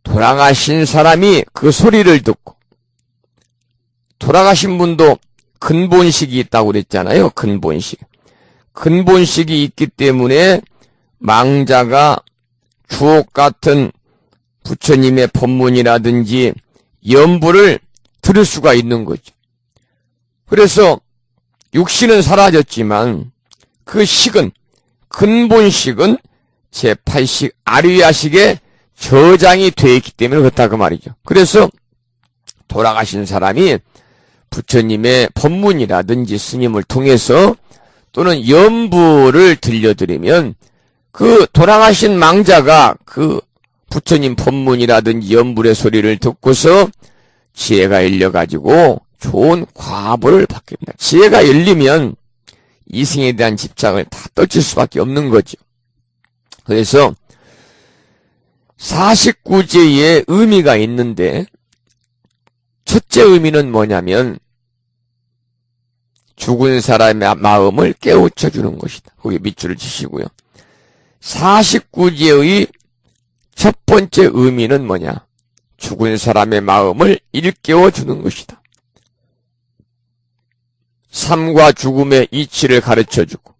A: 돌아가신 사람이 그 소리를 듣고, 돌아가신 분도 근본식이 있다고 그랬잖아요. 근본식이 있기 때문에 망자가 주옥 같은 부처님의 법문이라든지 연부를 들을 수가 있는 거죠. 그래서 육신은 사라졌지만 그 식은, 근본식은 제8식 아리야식에 저장이 되어 있기 때문에 그렇다 그 말이죠. 그래서 돌아가신 사람이 부처님의 법문이라든지 스님을 통해서 또는 연부를 들려드리면 그 돌아가신 망자가 그 부처님 법문이라든지 연불의 소리를 듣고서 지혜가 열려가지고 좋은 과보를 받게 됩니다. 지혜가 열리면 이승에 대한 집착을 다 떨칠 수밖에 없는 거죠. 그래서 49제의 의미가 있는데 첫째 의미는 뭐냐면 죽은 사람의 마음을 깨우쳐 주는 것이다. 거기에 밑줄을 치시고요. 49제의 첫 번째 의미는 뭐냐? 죽은 사람의 마음을 일깨워 주는 것이다. 삶과 죽음의 이치를 가르쳐 주고,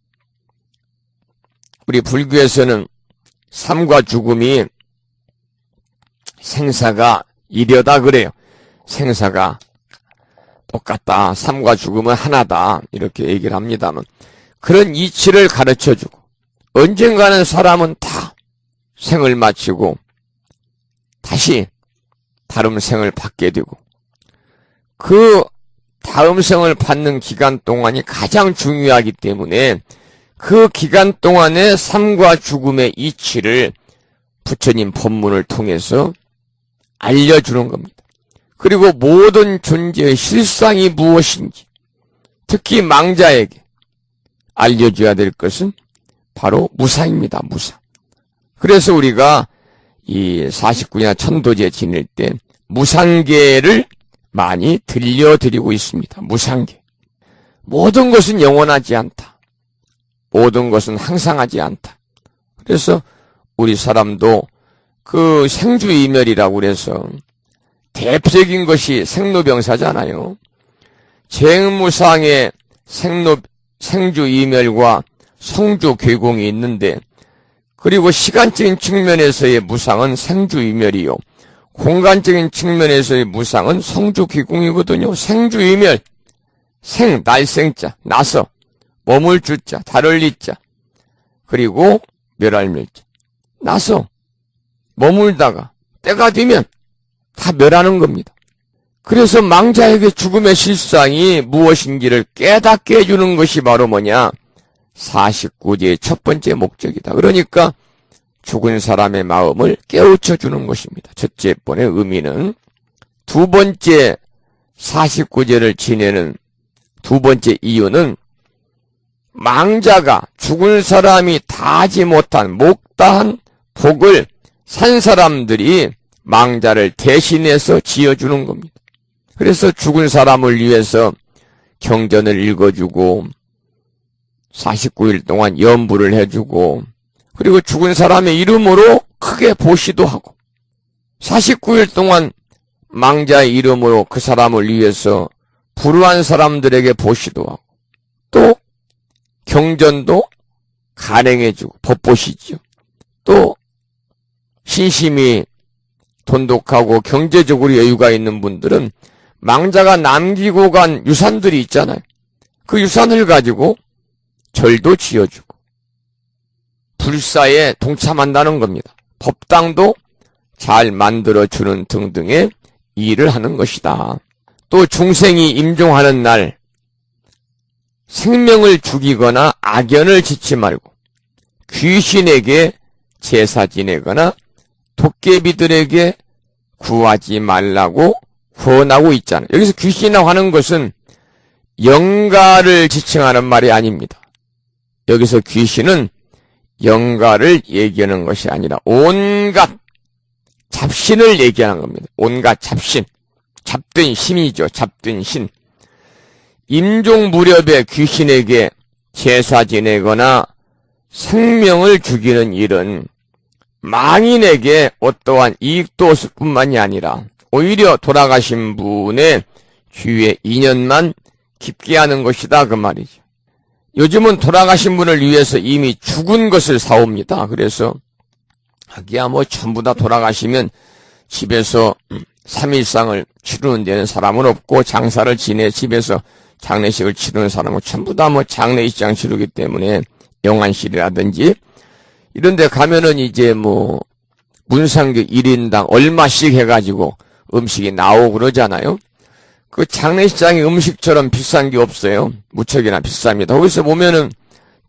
A: 우리 불교에서는 삶과 죽음이 생사가 이려다 그래요. 생사가 똑같다. 삶과 죽음은 하나다. 이렇게 얘기를 합니다만, 그런 이치를 가르쳐 주고, 언젠가는 사람은 다 생을 마치고 다시 다른 생을 받게 되고, 그 다음 생을 받는 기간 동안이 가장 중요하기 때문에 그 기간 동안의 삶과 죽음의 이치를 부처님 법문을 통해서 알려주는 겁니다. 그리고 모든 존재의 실상이 무엇인지, 특히 망자에게 알려줘야 될 것은 바로 무사입니다. 무사. 그래서 우리가 이 49냐 천도제 지낼 때 무상계를 많이 들려드리고 있습니다. 무상계. 모든 것은 영원하지 않다. 모든 것은 항상하지 않다. 그래서 우리 사람도 그 생주이멸이라고 그래서 대표적인 것이 생로병사잖아요. 재무상의 생주이멸과 성주괴공이 있는데, 그리고 시간적인 측면에서의 무상은 생주이멸이요, 공간적인 측면에서의 무상은 성주괴공이거든요. 생주이멸, 생, 날생자, 나서, 머물 주자, 다를 이자, 그리고 멸할 멸자. 나서, 머물다가 때가 되면 다 멸하는 겁니다. 그래서 망자에게 죽음의 실상이 무엇인지를 깨닫게 해주는 것이 바로 뭐냐? 49제의 첫 번째 목적이다. 그러니까 죽은 사람의 마음을 깨우쳐 주는 것입니다. 첫째 번의 의미는. 두 번째 49제를 지내는 두 번째 이유는 망자가 죽은 사람이 다하지 못한 못다한 복을 산 사람들이 망자를 대신해서 지어주는 겁니다. 그래서 죽은 사람을 위해서 경전을 읽어주고 49일 동안 염불을 해주고, 그리고 죽은 사람의 이름으로 크게 보시도 하고, 49일 동안 망자의 이름으로 그 사람을 위해서 불우한 사람들에게 보시도 하고, 또 경전도 간행해주고 법보시죠. 또 신심이 돈독하고 경제적으로 여유가 있는 분들은 망자가 남기고 간 유산들이 있잖아요. 그 유산을 가지고 절도 지어주고 불사에 동참한다는 겁니다. 법당도 잘 만들어주는 등등의 일을 하는 것이다. 또 중생이 임종하는 날 생명을 죽이거나 악연을 짓지 말고 귀신에게 제사 지내거나 도깨비들에게 구하지 말라고 권하고 있잖아요. 여기서 귀신이라고 하는 것은 영가를 지칭하는 말이 아닙니다. 여기서 귀신은 영가를 얘기하는 것이 아니라 온갖 잡신을 얘기하는 겁니다. 온갖 잡신. 잡든 신이죠. 잡든 신. 임종 무렵에 귀신에게 제사 지내거나 생명을 죽이는 일은 망인에게 어떠한 이익도 없을 뿐만이 아니라 오히려 돌아가신 분의 주위에 인연만 깊게 하는 것이다, 그 말이죠. 요즘은 돌아가신 분을 위해서 이미 죽은 것을 사옵니다. 그래서 하기야 뭐 전부 다 돌아가시면 집에서 3일상을 치르는 데는 사람은 없고, 장사를 지내 집에서 장례식을 치르는 사람은 전부 다 뭐 장례식장 치르기 때문에 영안실이라든지 이런 데 가면은 이제 뭐 문상객 1인당 얼마씩 해가지고 음식이 나오고 그러잖아요. 그 장례식장의 음식처럼 비싼 게 없어요. 무척이나 비쌉니다. 거기서 보면은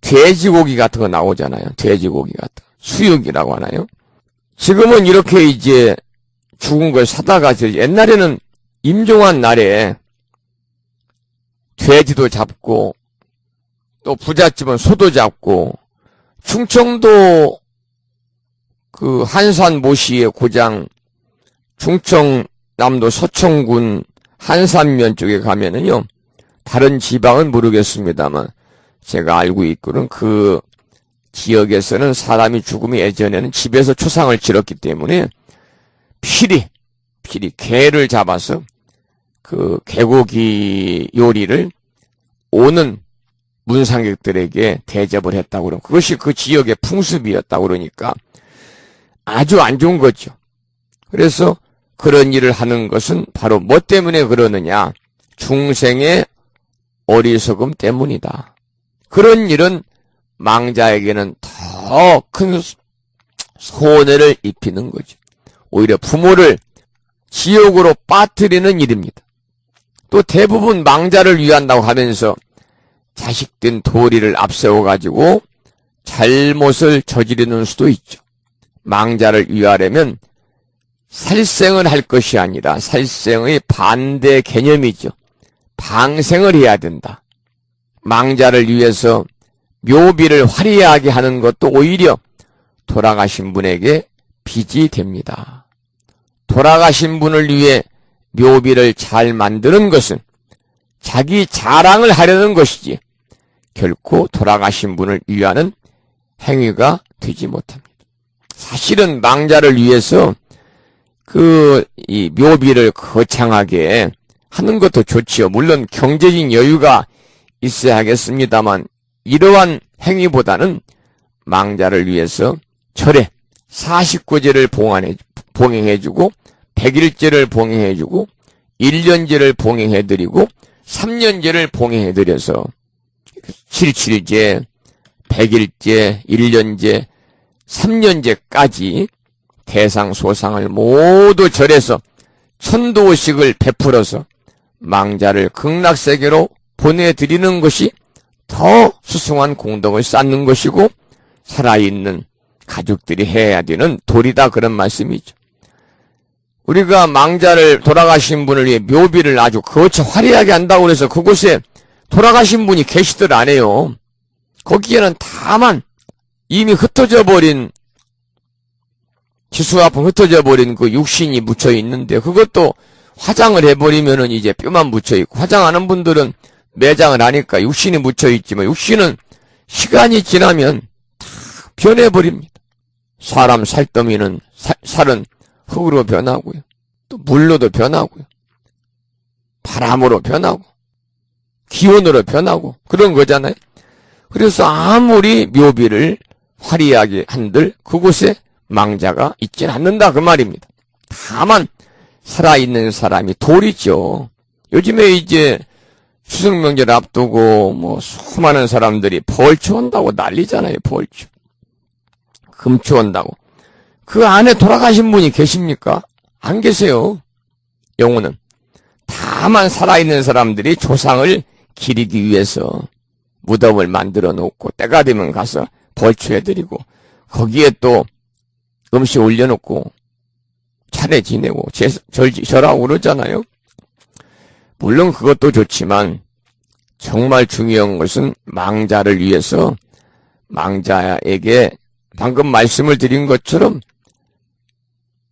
A: 돼지고기 같은 거 나오잖아요. 돼지고기 같은 거. 수육이라고 하나요? 지금은 이렇게 이제 죽은 걸 사다가, 옛날에는 임종한 날에 돼지도 잡고 또 부잣집은 소도 잡고, 충청도 그 한산 모시의 고장 충청남도 서천군 한산면 쪽에 가면은요, 다른 지방은 모르겠습니다만 제가 알고 있고는 그 지역에서는 사람이 죽으면 예전에는 집에서 초상을 치렀기 때문에 필히 개를 잡아서 그 개고기 요리를 오는 문상객들에게 대접을 했다고 그러고, 그것이 그 지역의 풍습이었다고 그러니까 아주 안 좋은 거죠. 그래서 그런 일을 하는 것은 바로 뭐 때문에 그러느냐? 중생의 어리석음 때문이다. 그런 일은 망자에게는 더 큰 손해를 입히는 거죠. 오히려 부모를 지옥으로 빠뜨리는 일입니다. 또 대부분 망자를 위한다고 하면서 자식된 도리를 앞세워가지고 잘못을 저지르는 수도 있죠. 망자를 위하려면 살생을 할 것이 아니라 살생의 반대 개념이죠. 방생을 해야 된다. 망자를 위해서 묘비를 화려하게 하는 것도 오히려 돌아가신 분에게 빚이 됩니다. 돌아가신 분을 위해 묘비를 잘 만드는 것은 자기 자랑을 하려는 것이지 결코 돌아가신 분을 위하는 행위가 되지 못합니다. 사실은 망자를 위해서 이 묘비를 거창하게 하는 것도 좋지요. 물론 경제적 여유가 있어야겠습니다만 이러한 행위보다는 망자를 위해서 절에 49제를 봉행해주고 100일제를 봉행해주고 1년제를 봉행해드리고 3년제를 봉행해드려서 77제, 100일제, 1년제, 3년제까지 대상소상을 모두 절해서 천도식을 베풀어서 망자를 극락세계로 보내드리는 것이 더 수승한 공덕을 쌓는 것이고 살아있는 가족들이 해야 되는 도리다, 그런 말씀이죠. 우리가 망자를, 돌아가신 분을 위해 묘비를 아주 거쳐 화려하게 한다고 해서 그곳에 돌아가신 분이 계시들 안 해요. 거기에는 다만 이미 흩어져 버린, 지수아픈 흩어져 버린 그 육신이 묻혀 있는데 그것도 화장을 해버리면은 이제 뼈만 묻혀 있고, 화장하는 분들은 매장을 하니까 육신이 묻혀 있지만 육신은 시간이 지나면 다 변해버립니다. 사람 살더미는 살은 흙으로 변하고요. 또 물로도 변하고요. 바람으로 변하고 기온으로 변하고 그런 거잖아요. 그래서 아무리 묘비를 화려하게 한들 그곳에 망자가 있진 않는다, 그 말입니다. 다만 살아있는 사람이 도리죠. 요즘에 이제 추석명절 앞두고 뭐 수많은 사람들이 벌초 온다고 난리잖아요. 벌초. 금초 온다고. 그 안에 돌아가신 분이 계십니까? 안 계세요. 영혼은. 다만 살아있는 사람들이 조상을 기리기 위해서 무덤을 만들어 놓고 때가 되면 가서 벌초해드리고 거기에 또 음식 올려놓고 차례 지내고 절하고 그러잖아요. 물론 그것도 좋지만 정말 중요한 것은 망자를 위해서 망자에게 방금 말씀을 드린 것처럼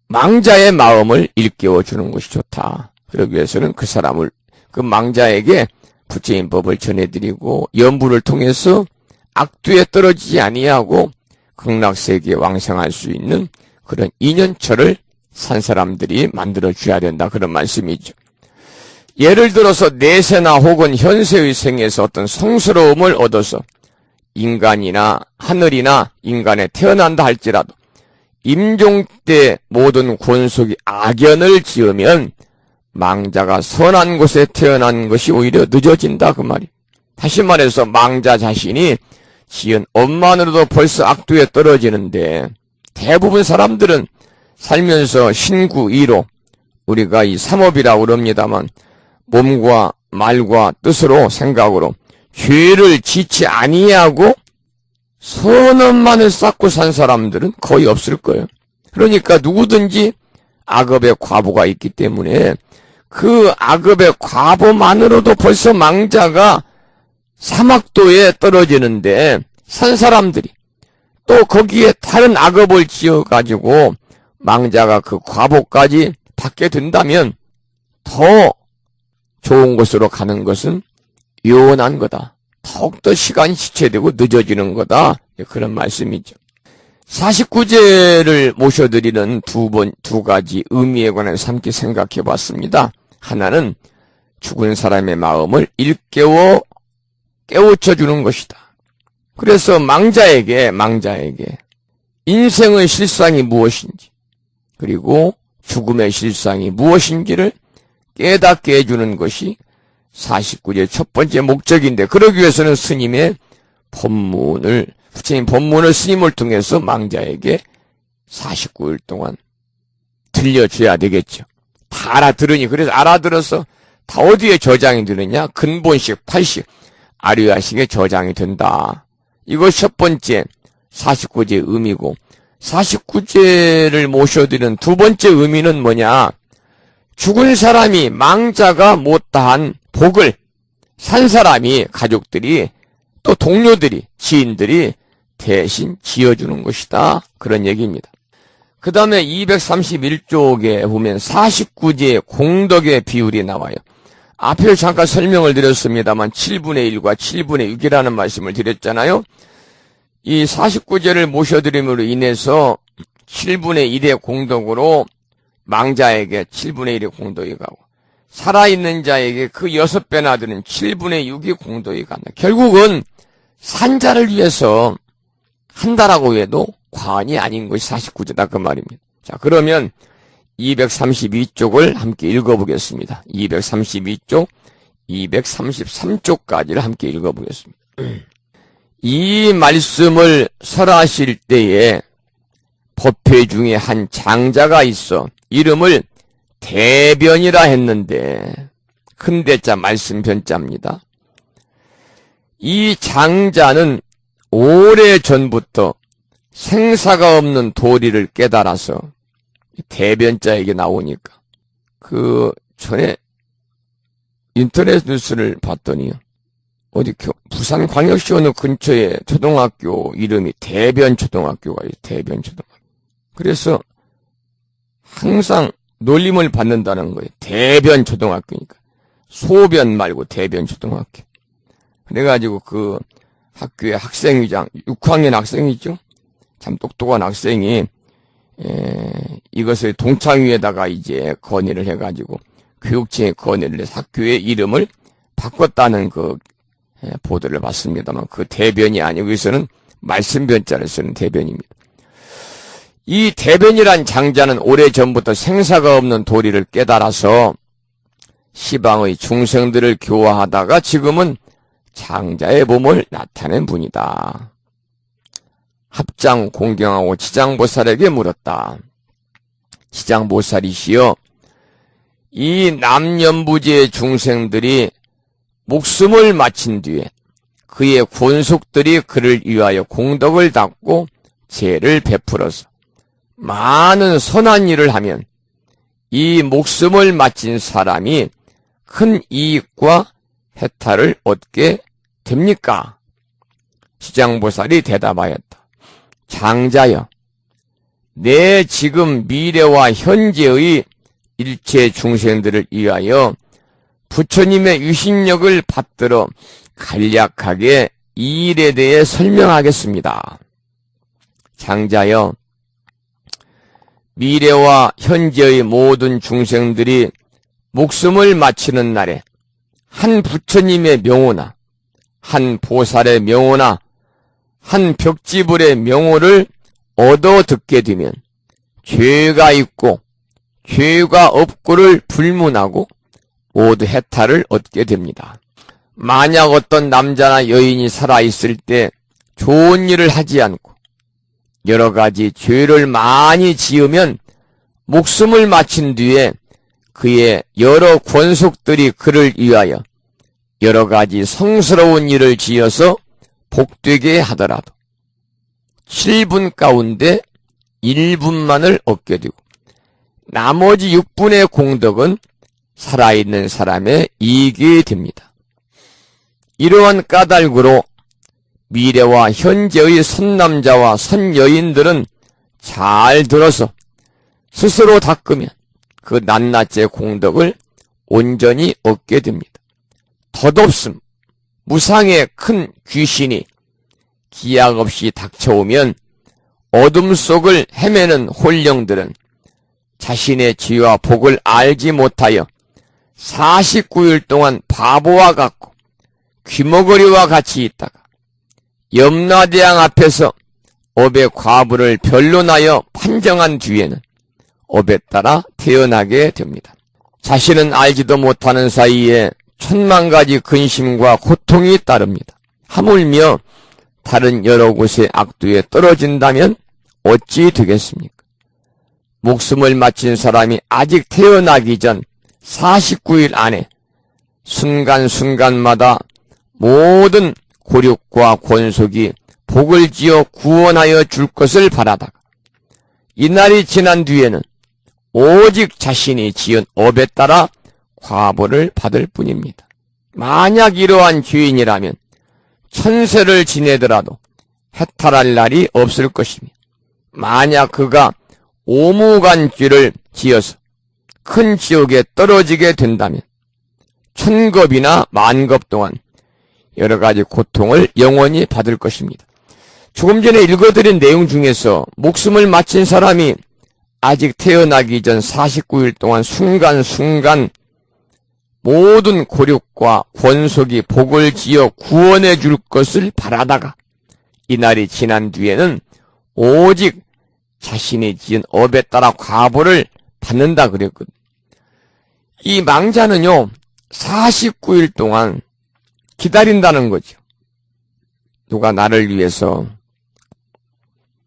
A: 망자의 마음을 일깨워주는 것이 좋다. 그러기 위해서는 그 사람을, 그 망자에게 부처인법을 전해드리고 연부를 통해서 악두에 떨어지지 아니하고 극락세계에 왕생할 수 있는 그런 인연처를 산 사람들이 만들어줘야 된다, 그런 말씀이죠. 예를 들어서 내세나 혹은 현세의 생에서 어떤 성스러움을 얻어서 인간이나 하늘이나 인간에 태어난다 할지라도 임종 때 모든 권속이 악연을 지으면 망자가 선한 곳에 태어난 것이 오히려 늦어진다, 그 말이. 다시 말해서 망자 자신이 지은 업만으로도 벌써 악두에 떨어지는데 대부분 사람들은 살면서 신구 이로, 우리가 이 삼업이라고 그럽니다만 몸과 말과 뜻으로 생각으로 죄를 짓지 아니하고 선업만을 쌓고 산 사람들은 거의 없을 거예요. 그러니까 누구든지 악업의 과보가 있기 때문에 그 악업의 과보만으로도 벌써 망자가 사막도에 떨어지는데 산 사람들이 또 거기에 다른 악업을 지어가지고 망자가 그 과보까지 받게 된다면 더 좋은 곳으로 가는 것은 요원한 거다. 더욱더 시간이 지체되고 늦어지는 거다. 그런 말씀이죠. 49제를 모셔드리는 두 가지 의미에 관해서 함께 생각해 봤습니다. 하나는 죽은 사람의 마음을 일깨워 깨우쳐 주는 것이다. 그래서 망자에게 인생의 실상이 무엇인지, 그리고 죽음의 실상이 무엇인지를 깨닫게 해주는 것이 49제 첫 번째 목적인데, 그러기 위해서는 스님의 부처님 법문을 스님을 통해서 망자에게 49일 동안 들려줘야 되겠죠. 다 알아들으니, 그래서 알아들어서 다 어디에 저장이 되느냐? 근본식, 8식, 아류야식에 저장이 된다. 이것이 첫 번째 49제의 의미고, 49제를 모셔드리는 두 번째 의미는 뭐냐? 죽은 사람이, 망자가 못다한 복을 산 사람이, 가족들이, 또 동료들이, 지인들이 대신 지어주는 것이다. 그런 얘기입니다. 그 다음에 231쪽에 보면 49제의 공덕의 비율이 나와요. 앞에 잠깐 설명을 드렸습니다만 7분의 1과 7분의 6이라는 말씀을 드렸잖아요. 이 49제를 모셔드림으로 인해서 7분의 1의 공덕으로 망자에게 7분의 1의 공덕이 가고, 살아있는 자에게 그 6배나 되는 7분의 6의 공덕이 간다. 결국은 산자를 위해서 한다라고 해도 과언이 아닌 것이 49제다 그 말입니다. 자, 그러면 232쪽을 함께 읽어보겠습니다. 232쪽, 233쪽까지를 함께 읽어보겠습니다. 이 말씀을 설하실 때에 법회 중에 한 장자가 있어 이름을 대변이라 했는데, 큰 대자 말씀 변자입니다. 이 장자는 오래전부터 생사가 없는 도리를 깨달아서, 대변자에게 나오니까, 전에 인터넷 뉴스를 봤더니요, 부산광역시 어느 근처에 초등학교 이름이 대변초등학교가 있어요. 대변초등학교. 그래서 항상 놀림을 받는다는 거예요. 대변초등학교니까. 소변 말고 대변초등학교. 그래가지고 그 학교의 학생회장, 6학년 학생이죠. 참 똑똑한 학생이 이것을 동창회에다가 이제 건의를 해가지고 교육청에 건의를 해서 학교의 이름을 바꿨다는 그 보도를 봤습니다만, 그 대변이 아니고 여기서는 말씀변자를 쓰는 대변입니다. 이 대변이란 장자는 오래전부터 생사가 없는 도리를 깨달아서 시방의 중생들을 교화하다가 지금은 장자의 몸을 나타낸 분이다. 합장 공경하고 지장보살에게 물었다. 지장보살이시여, 이 남연부지의 중생들이 목숨을 마친 뒤에 그의 권속들이 그를 위하여 공덕을 닦고 죄를 베풀어서 많은 선한 일을 하면 이 목숨을 마친 사람이 큰 이익과 혜택을 얻게 됩니까? 지장보살이 대답하였다. 장자여, 내 지금 미래와 현재의 일체 중생들을 위하여 부처님의 유신력을 받들어 간략하게 이 일에 대해 설명하겠습니다. 장자여, 미래와 현재의 모든 중생들이 목숨을 마치는 날에 한 부처님의 명호나 한 보살의 명호나 한 벽지불의 명호를 얻어 듣게 되면 죄가 있고 죄가 없고를 불문하고 모두 해탈을 얻게 됩니다. 만약 어떤 남자나 여인이 살아있을 때 좋은 일을 하지 않고 여러 가지 죄를 많이 지으면 목숨을 마친 뒤에 그의 여러 권속들이 그를 위하여 여러 가지 성스러운 일을 지어서 복되게 하더라도 7분 가운데 1분만을 얻게 되고 나머지 6분의 공덕은 살아있는 사람의 이익이 됩니다. 이러한 까닭으로 미래와 현재의 선남자와 선여인들은 잘 들어서 스스로 닦으면 그 낱낱의 공덕을 온전히 얻게 됩니다. 덧없음, 무상의 큰 귀신이 기약 없이 닥쳐오면 어둠 속을 헤매는 홀령들은 자신의 지와 복을 알지 못하여 49일 동안 바보와 같고 귀머거리와 같이 있다가 염라대왕 앞에서 업의 과부를 변론하여 판정한 뒤에는 업에 따라 태어나게 됩니다. 자신은 알지도 못하는 사이에 천만 가지 근심과 고통이 따릅니다. 하물며 다른 여러 곳의 악도에 떨어진다면 어찌 되겠습니까? 목숨을 마친 사람이 아직 태어나기 전 49일 안에 순간순간마다 모든 고륙과 권속이 복을 지어 구원하여 줄 것을 바라다가 이날이 지난 뒤에는 오직 자신이 지은 업에 따라 과보를 받을 뿐입니다. 만약 이러한 죄인이라면 천세를 지내더라도 해탈할 날이 없을 것이며, 만약 그가 오무간죄를 지어서 큰 지옥에 떨어지게 된다면 천겁이나 만겁 동안 여러 가지 고통을 영원히 받을 것입니다. 조금 전에 읽어드린 내용 중에서 목숨을 마친 사람이 아직 태어나기 전 49일 동안 순간순간 모든 고륙과 권속이 복을 지어 구원해 줄 것을 바라다가 이날이 지난 뒤에는 오직 자신이 지은 업에 따라 과보를 받는다 그랬거든요. 이 망자는요, 49일 동안 기다린다는 거죠. 누가 나를 위해서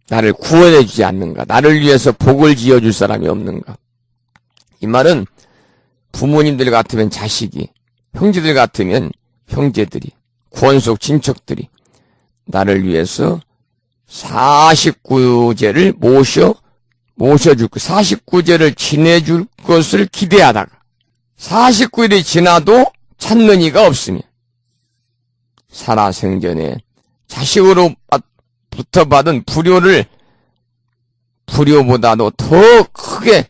A: 나를 구원해 주지 않는가? 나를 위해서 복을 지어줄 사람이 없는가? 이 말은 부모님들 같으면 자식이, 형제들 같으면 형제들이, 권속 친척들이 나를 위해서 49제를 모셔줄 것, 49제를 지내줄 것을 기대하다가 49일이 지나도 찾는 이가 없으면 살아생전에 자식으로부터 받은 불효보다도 더 크게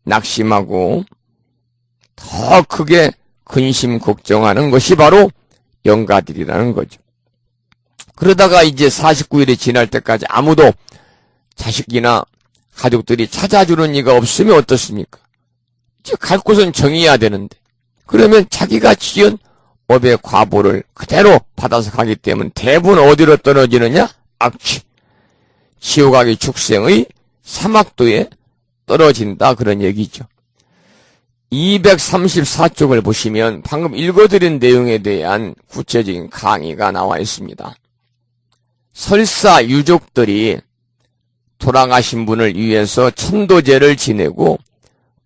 A: 낙심하고 더 크게 근심 걱정하는 것이 바로 영가들이라는 거죠. 그러다가 이제 49일이 지날 때까지 아무도 자식이나 가족들이 찾아주는 이가 없으면 어떻습니까? 이제 갈 곳은 정해야 되는데, 그러면 자기가 지은 업의 과보를 그대로 받아서 가기 때문에 대부분 어디로 떨어지느냐? 악취, 지옥아기 축생의 사막도에 떨어진다, 그런 얘기죠. 234쪽을 보시면 방금 읽어드린 내용에 대한 구체적인 강의가 나와 있습니다. 설사 유족들이 돌아가신 분을 위해서 천도제를 지내고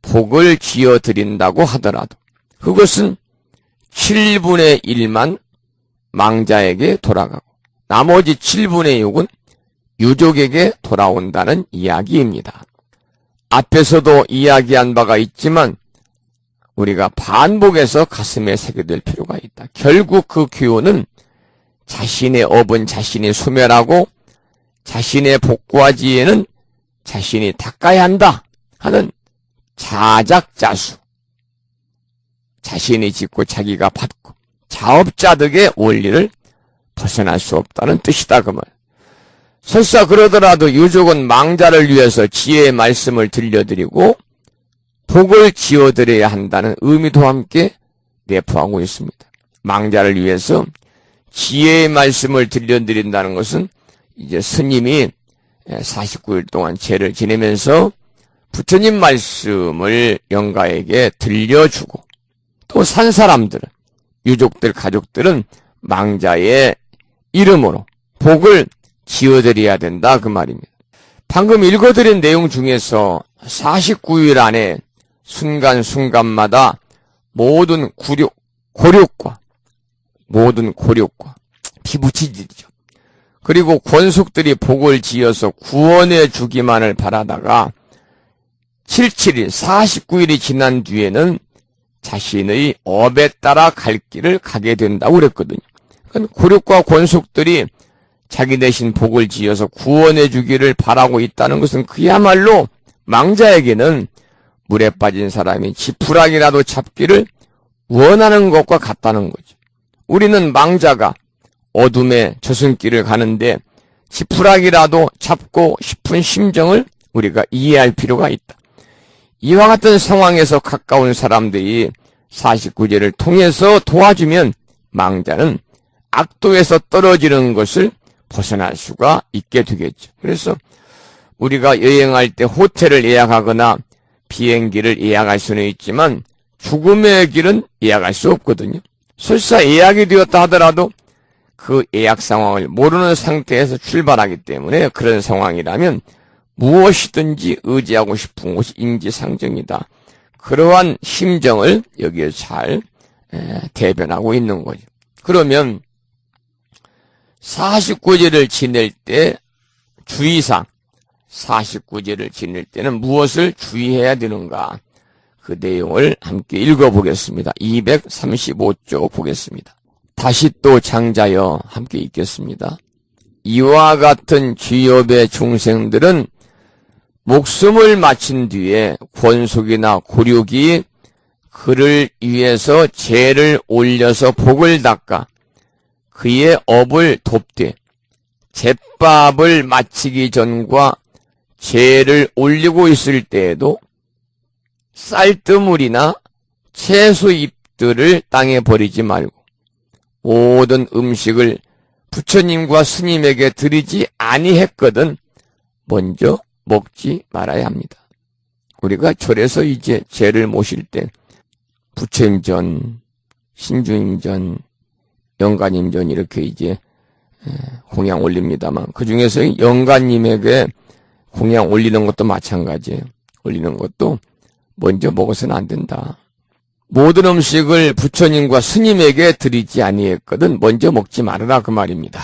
A: 복을 지어드린다고 하더라도 그것은 7분의 1만 망자에게 돌아가고 나머지 7분의 6은 유족에게 돌아온다는 이야기입니다. 앞에서도 이야기한 바가 있지만 우리가 반복해서 가슴에 새겨둘 필요가 있다. 결국 그 교훈은 자신의 업은 자신이 소멸하고 자신의 복과지에는 자신이 닦아야 한다 하는 자작자수, 자신이 짓고 자기가 받고 자업자득의 원리를 벗어날 수 없다는 뜻이다, 그 말. 설사 그러더라도 유족은 망자를 위해서 지혜의 말씀을 들려드리고 복을 지어드려야 한다는 의미도 함께 내포하고 있습니다. 망자를 위해서 지혜의 말씀을 들려드린다는 것은 이제 스님이 49일 동안 제를 지내면서 부처님 말씀을 영가에게 들려주고 또 산 사람들은, 유족들, 가족들은 망자의 이름으로 복을 지어드려야 된다, 그 말입니다. 방금 읽어드린 내용 중에서 49일 안에 순간순간마다 모든 고력과 피부치질이죠. 그리고 권속들이 복을 지어서 구원해 주기만을 바라다가 77일, 49일이 지난 뒤에는 자신의 업에 따라 갈 길을 가게 된다고 그랬거든요. 고력과 권속들이 자기 대신 복을 지어서 구원해 주기를 바라고 있다는 것은 그야말로 망자에게는 물에 빠진 사람이 지푸라기라도 잡기를 원하는 것과 같다는 거죠. 우리는 망자가 어둠의 저승길을 가는데 지푸라기라도 잡고 싶은 심정을 우리가 이해할 필요가 있다. 이와 같은 상황에서 가까운 사람들이 49제를 통해서 도와주면 망자는 악도에서 떨어지는 것을 벗어날 수가 있게 되겠죠. 그래서 우리가 여행할 때 호텔을 예약하거나 비행기를 예약할 수는 있지만 죽음의 길은 예약할 수 없거든요. 설사 예약이 되었다 하더라도 그 예약 상황을 모르는 상태에서 출발하기 때문에 그런 상황이라면 무엇이든지 의지하고 싶은 곳이 인지상정이다. 그러한 심정을 여기에 잘 대변하고 있는 거죠. 그러면 49제를 지낼 때 주의사항, 49제를 지낼 때는 무엇을 주의해야 되는가? 그 내용을 함께 읽어보겠습니다. 235쪽 보겠습니다. 다시 또 장자여 함께 읽겠습니다. 이와 같은 죄업의 중생들은 목숨을 마친 뒤에 권속이나 고륙이 그를 위해서 죄를 올려서 복을 닦아 그의 업을 돕되 제밥을 마치기 전과 죄를 올리고 있을 때에도 쌀뜨물이나 채소잎들을 땅에 버리지 말고 모든 음식을 부처님과 스님에게 드리지 아니했거든 먼저 먹지 말아야 합니다. 우리가 절에서 이제 죄를 모실 때 부처임전, 신주임전, 영가님전 이렇게 이제 공양 올립니다만 그 중에서 영가님에게 공양 올리는 것도 마찬가지예요. 올리는 것도 먼저 먹어서는 안 된다. 모든 음식을 부처님과 스님에게 드리지 아니했거든 먼저 먹지 말아라 그 말입니다.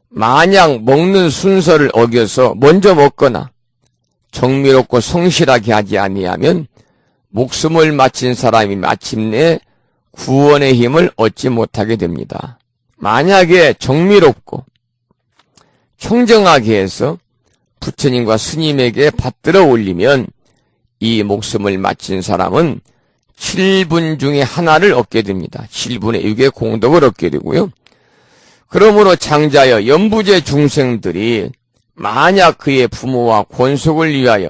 A: 만약 먹는 순서를 어겨서 먼저 먹거나 정미롭고 성실하게 하지 아니하면 목숨을 마친 사람이 마침내 구원의 힘을 얻지 못하게 됩니다. 만약에 정미롭고 청정하게 해서 부처님과 스님에게 받들어 올리면 이 목숨을 마친 사람은 7분 중에 하나를 얻게 됩니다. 7분의 6의 공덕을 얻게 되고요. 그러므로 장자여 연부제 중생들이 만약 그의 부모와 권속을 위하여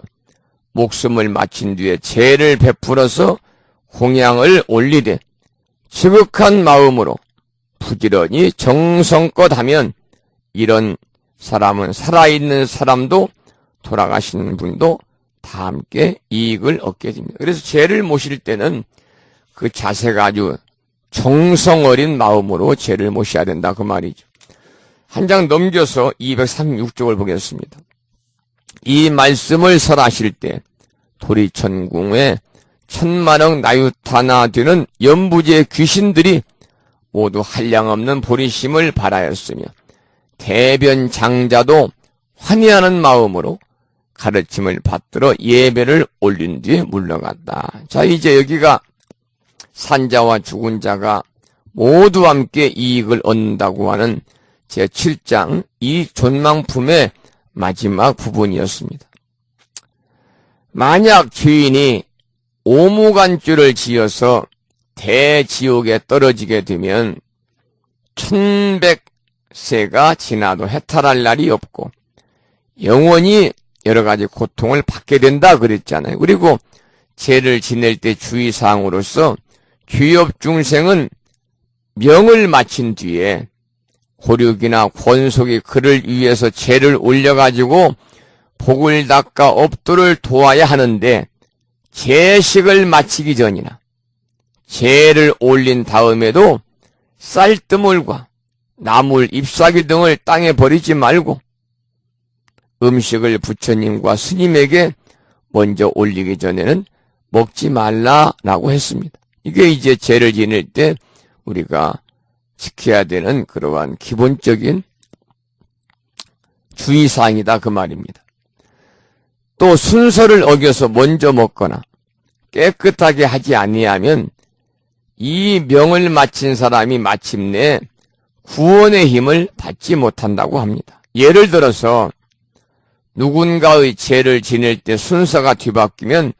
A: 목숨을 마친 뒤에 죄를 베풀어서 공양을 올리되 지극한 마음으로 부지런히 정성껏 하면 이런 사람은 살아있는 사람도 돌아가시는 분도 다 함께 이익을 얻게 됩니다. 그래서 죄를 모실 때는 그 자세가 아주 정성 어린 마음으로 죄를 모셔야 된다 그 말이죠. 한 장 넘겨서 236쪽을 보겠습니다. 이 말씀을 설하실 때 도리천궁에 천만억 나유타나 되는 연부제 귀신들이 모두 한량없는 보리심을 바라였으며 대변 장자도 환희하는 마음으로 가르침을 받들어 예배를 올린 뒤에 물러갔다. 자, 이제 여기가 산자와 죽은 자가 모두 함께 이익을 얻는다고 하는 제7장 이 존망품의 마지막 부분이었습니다. 만약 죄인이 오무간주를 지어서 대지옥에 떨어지게 되면 1100세가 지나도 해탈할 날이 없고 영원히 여러 가지 고통을 받게 된다 그랬잖아요. 그리고 죄를 지낼 때 주의사항으로서 죄업 중생은 명을 마친 뒤에 고륙이나 권속이 그를 위해서 죄를 올려가지고 복을 닦아 업도를 도와야 하는데 제식을 마치기 전이나 죄를 올린 다음에도 쌀뜨물과 나물, 잎사귀 등을 땅에 버리지 말고 음식을 부처님과 스님에게 먼저 올리기 전에는 먹지 말라라고 했습니다. 이게 이제 죄를 지낼 때 우리가 지켜야 되는 그러한 기본적인 주의사항이다 그 말입니다. 또 순서를 어겨서 먼저 먹거나 깨끗하게 하지 아니하면 이 명을 마친 사람이 마침내 구원의 힘을 받지 못한다고 합니다. 예를 들어서 누군가의 죄를 지낼 때 순서가 뒤바뀌면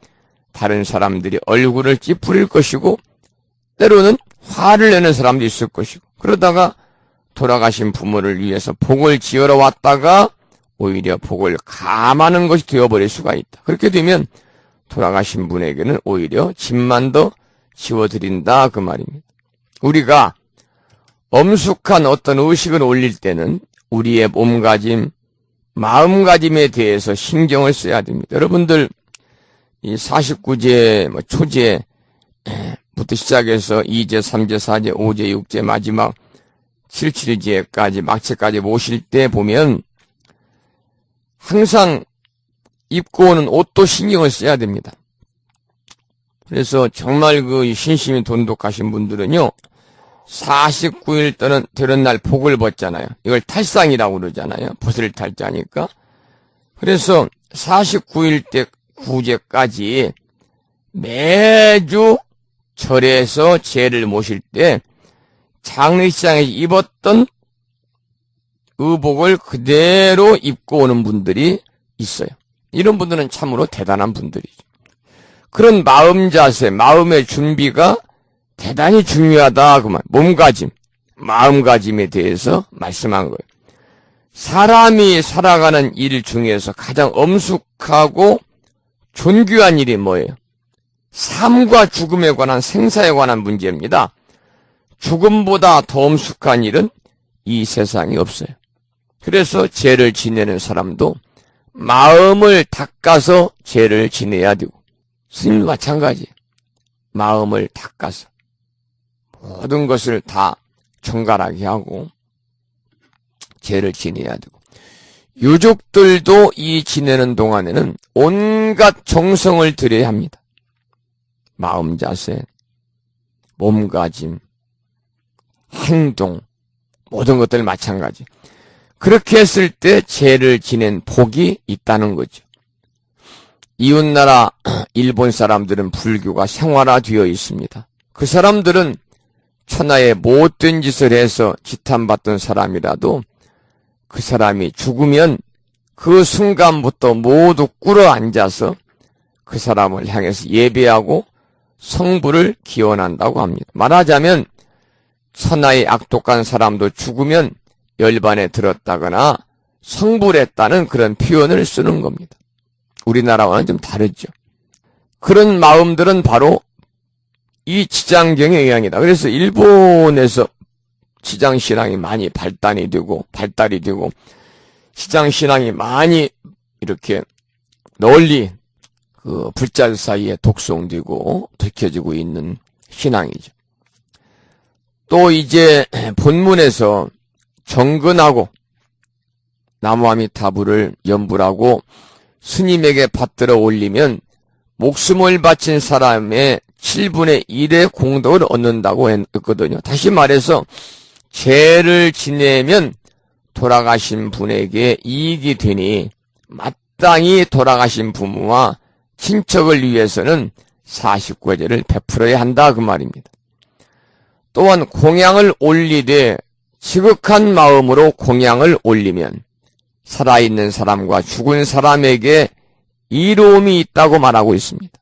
A: 다른 사람들이 얼굴을 찌푸릴 것이고 때로는 화를 내는 사람도 있을 것이고 그러다가 돌아가신 부모를 위해서 복을 지으러 왔다가 오히려 복을 감하는 것이 되어버릴 수가 있다. 그렇게 되면 돌아가신 분에게는 오히려 짐만 더 지워드린다 그 말입니다. 우리가 엄숙한 어떤 의식을 올릴 때는 우리의 몸가짐, 마음가짐에 대해서 신경을 써야 됩니다. 여러분들 이 49제 초제부터 시작해서 2제, 3제, 4제, 5제, 6제 마지막 77제까지 막체까지 모실 때 보면 항상 입고 오는 옷도 신경을 써야 됩니다. 그래서 정말 그 신심이 돈독하신 분들은요 49일 되는 날 복을 벗잖아요. 이걸 탈상이라고 그러잖아요. 벗을 탈자니까. 그래서 49일 때 구제까지 매주 절에서 제를 모실 때 장례식장에서 입었던 의복을 그대로 입고 오는 분들이 있어요. 이런 분들은 참으로 대단한 분들이죠. 그런 마음 자세, 마음의 준비가 대단히 중요하다. 그 말. 몸가짐, 마음가짐에 대해서 말씀한 거예요. 사람이 살아가는 일 중에서 가장 엄숙하고 존귀한 일이 뭐예요? 삶과 죽음에 관한 생사에 관한 문제입니다. 죽음보다 더 엄숙한 일은 이 세상에 없어요. 그래서 죄를 지내는 사람도 마음을 닦아서 죄를 지내야 되고 스님도 마찬가지. 마음을 닦아서 모든 것을 다 정갈하게 하고 죄를 지내야 되고 유족들도 이 지내는 동안에는 온갖 정성을 들여야 합니다. 마음 자세, 몸가짐, 행동 모든 것들 마찬가지. 그렇게 했을 때 죄를 지낸 복이 있다는 거죠. 이웃나라 일본 사람들은 불교가 생활화되어 있습니다. 그 사람들은 천하에 못된 짓을 해서 지탄받던 사람이라도 그 사람이 죽으면 그 순간부터 모두 꿇어 앉아서 그 사람을 향해서 예배하고 성불을 기원한다고 합니다. 말하자면 천하의 악독한 사람도 죽으면 열반에 들었다거나 성불했다는 그런 표현을 쓰는 겁니다. 우리나라와는 좀 다르죠. 그런 마음들은 바로 이 지장경의 영향이다. 그래서 일본에서 지장신앙이 많이 발달이 되고 지장신앙이 많이 이렇게 널리 그 불자 사이에 독송되고 들켜지고 있는 신앙이죠. 또 이제 본문에서 정근하고 나무아미타불을 연불하고 스님에게 받들어 올리면 목숨을 바친 사람의 7분의 1의 공덕을 얻는다고 했거든요. 다시 말해서 죄를 지내면 돌아가신 분에게 이익이 되니 마땅히 돌아가신 부모와 친척을 위해서는 49제를 베풀어야 한다 그 말입니다. 또한 공양을 올리되 지극한 마음으로 공양을 올리면 살아있는 사람과 죽은 사람에게 이로움이 있다고 말하고 있습니다.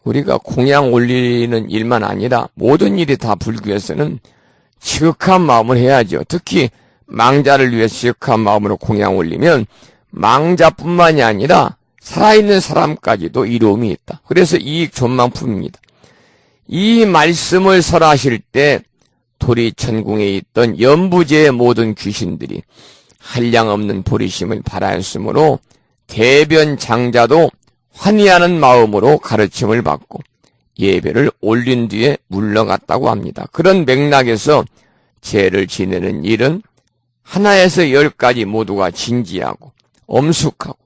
A: 우리가 공양 올리는 일만 아니라 모든 일이 다 불교에서는 지극한 마음을 해야죠. 특히 망자를 위해 지극한 마음으로 공양 올리면 망자뿐만이 아니라 살아있는 사람까지도 이로움이 있다. 그래서 이익 전망품입니다. 이 말씀을 설하실 때 도리천궁에 있던 연부제의 모든 귀신들이 한량없는 보리심을 발하였으므로 대변 장자도 환희하는 마음으로 가르침을 받고 예배를 올린 뒤에 물러갔다고 합니다. 그런 맥락에서 죄를 지내는 일은 하나에서 10가지 모두가 진지하고 엄숙하고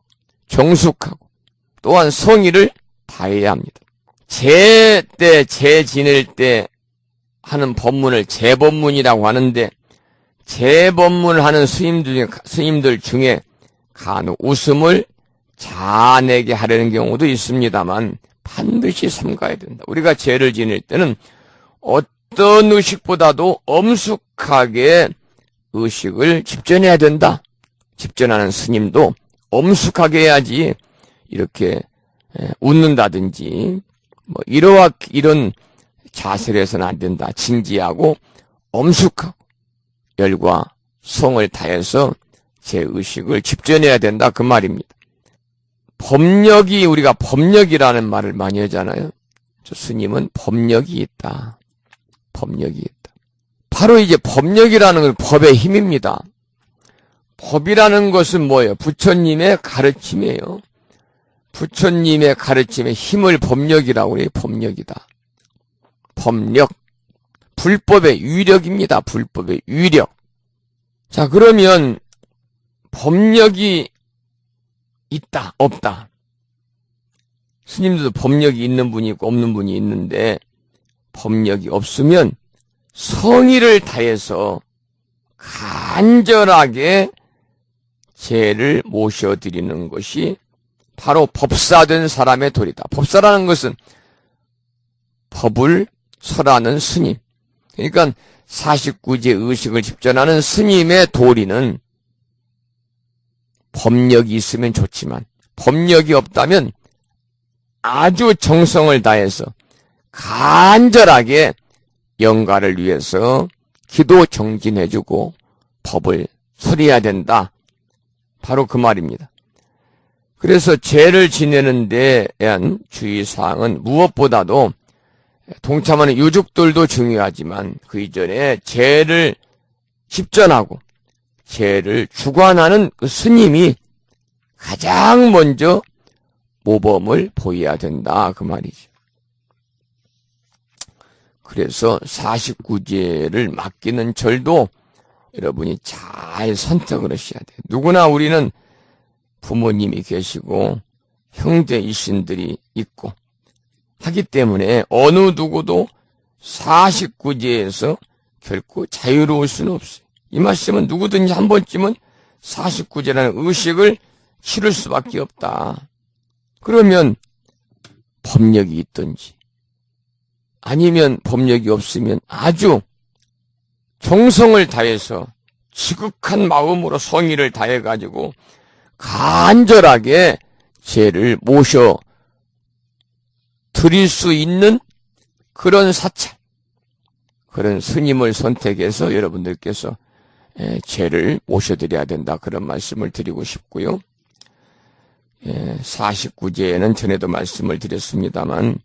A: 정숙하고 또한 성의를 다해야 합니다. 죄 지낼 때 하는 법문을 재법문이라고 하는데 재법문을 하는 스님들 중에 간혹 웃음을 자아내게 하려는 경우도 있습니다만 반드시 삼가야 된다. 우리가 죄를 지낼 때는 어떤 의식보다도 엄숙하게 의식을 집전해야 된다. 집전하는 스님도 엄숙하게 해야지 이렇게 웃는다든지 뭐 이런 자세를 해서는 안 된다. 진지하고 엄숙하고 열과 성을 다해서 제 의식을 집전해야 된다. 그 말입니다. 법력이, 우리가 법력이라는 말을 많이 하잖아요. 저 스님은 법력이 있다. 법력이 있다. 바로 이제 법력이라는 건 법의 힘입니다. 법이라는 것은 뭐예요? 부처님의 가르침이에요. 부처님의 가르침의 힘을 법력이라고 해요. 법력이다. 법력. 불법의 위력입니다. 불법의 위력. 자, 그러면 법력이 있다, 없다. 스님들도 법력이 있는 분이 있고 없는 분이 있는데 법력이 없으면 성의를 다해서 간절하게 제를 모셔드리는 것이 바로 법사된 사람의 도리다. 법사라는 것은 법을 설하는 스님. 그러니까 49제 의식을 집전하는 스님의 도리는 법력이 있으면 좋지만 법력이 없다면 아주 정성을 다해서 간절하게 영가를 위해서 기도 정진해주고 법을 설해야 된다. 바로 그 말입니다. 그래서 제를 지내는 데 대한 주의사항은 무엇보다도 동참하는 유족들도 중요하지만 그 이전에 제를 집전하고 제를 주관하는 그 스님이 가장 먼저 모범을 보여야 된다. 그 말이죠. 그래서 49제를 맡기는 절도 여러분이 잘 선택을 하셔야 돼요. 누구나 우리는 부모님이 계시고 형제 이신들이 있고 하기 때문에 어느 누구도 49제에서 결코 자유로울 수는 없어요. 이 말씀은 누구든지 한 번쯤은 49제라는 의식을 치를 수밖에 없다. 그러면 법력이 있든지 아니면 법력이 없으면 아주 정성을 다해서 지극한 마음으로 성의를 다해가지고 간절하게 제를 모셔 드릴 수 있는 그런 사찰, 그런 스님을 선택해서 여러분들께서 제를 모셔드려야 된다. 그런 말씀을 드리고 싶고요. 49제에는 전에도 말씀을 드렸습니다만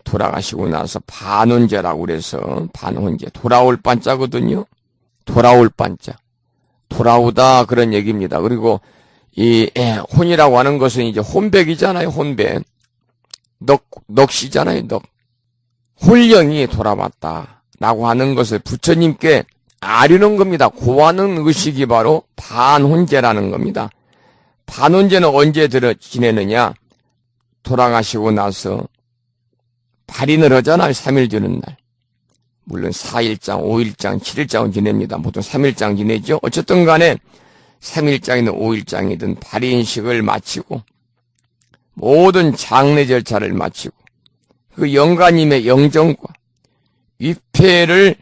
A: 돌아가시고 나서 반혼제라고 그래서 반혼제, 돌아올 반자거든요. 돌아올 반자. 돌아오다 그런 얘기입니다. 그리고 이 혼이라고 하는 것은 이제 혼백이잖아요. 혼백. 넋이잖아요. 넋. 홀령이 돌아왔다라고 하는 것을 부처님께 아뢰는 겁니다. 고하는 의식이 바로 반혼제라는 겁니다. 반혼제는 언제 지내느냐? 돌아가시고 나서 발인을 하잖아요. 3일 되는 날. 물론 4일장, 5일장, 7일장은 지냅니다. 보통 3일장 지내죠. 어쨌든 간에 3일장이든 5일장이든 발인식을 마치고 모든 장례 절차를 마치고 그 영가님의 영정과 위패를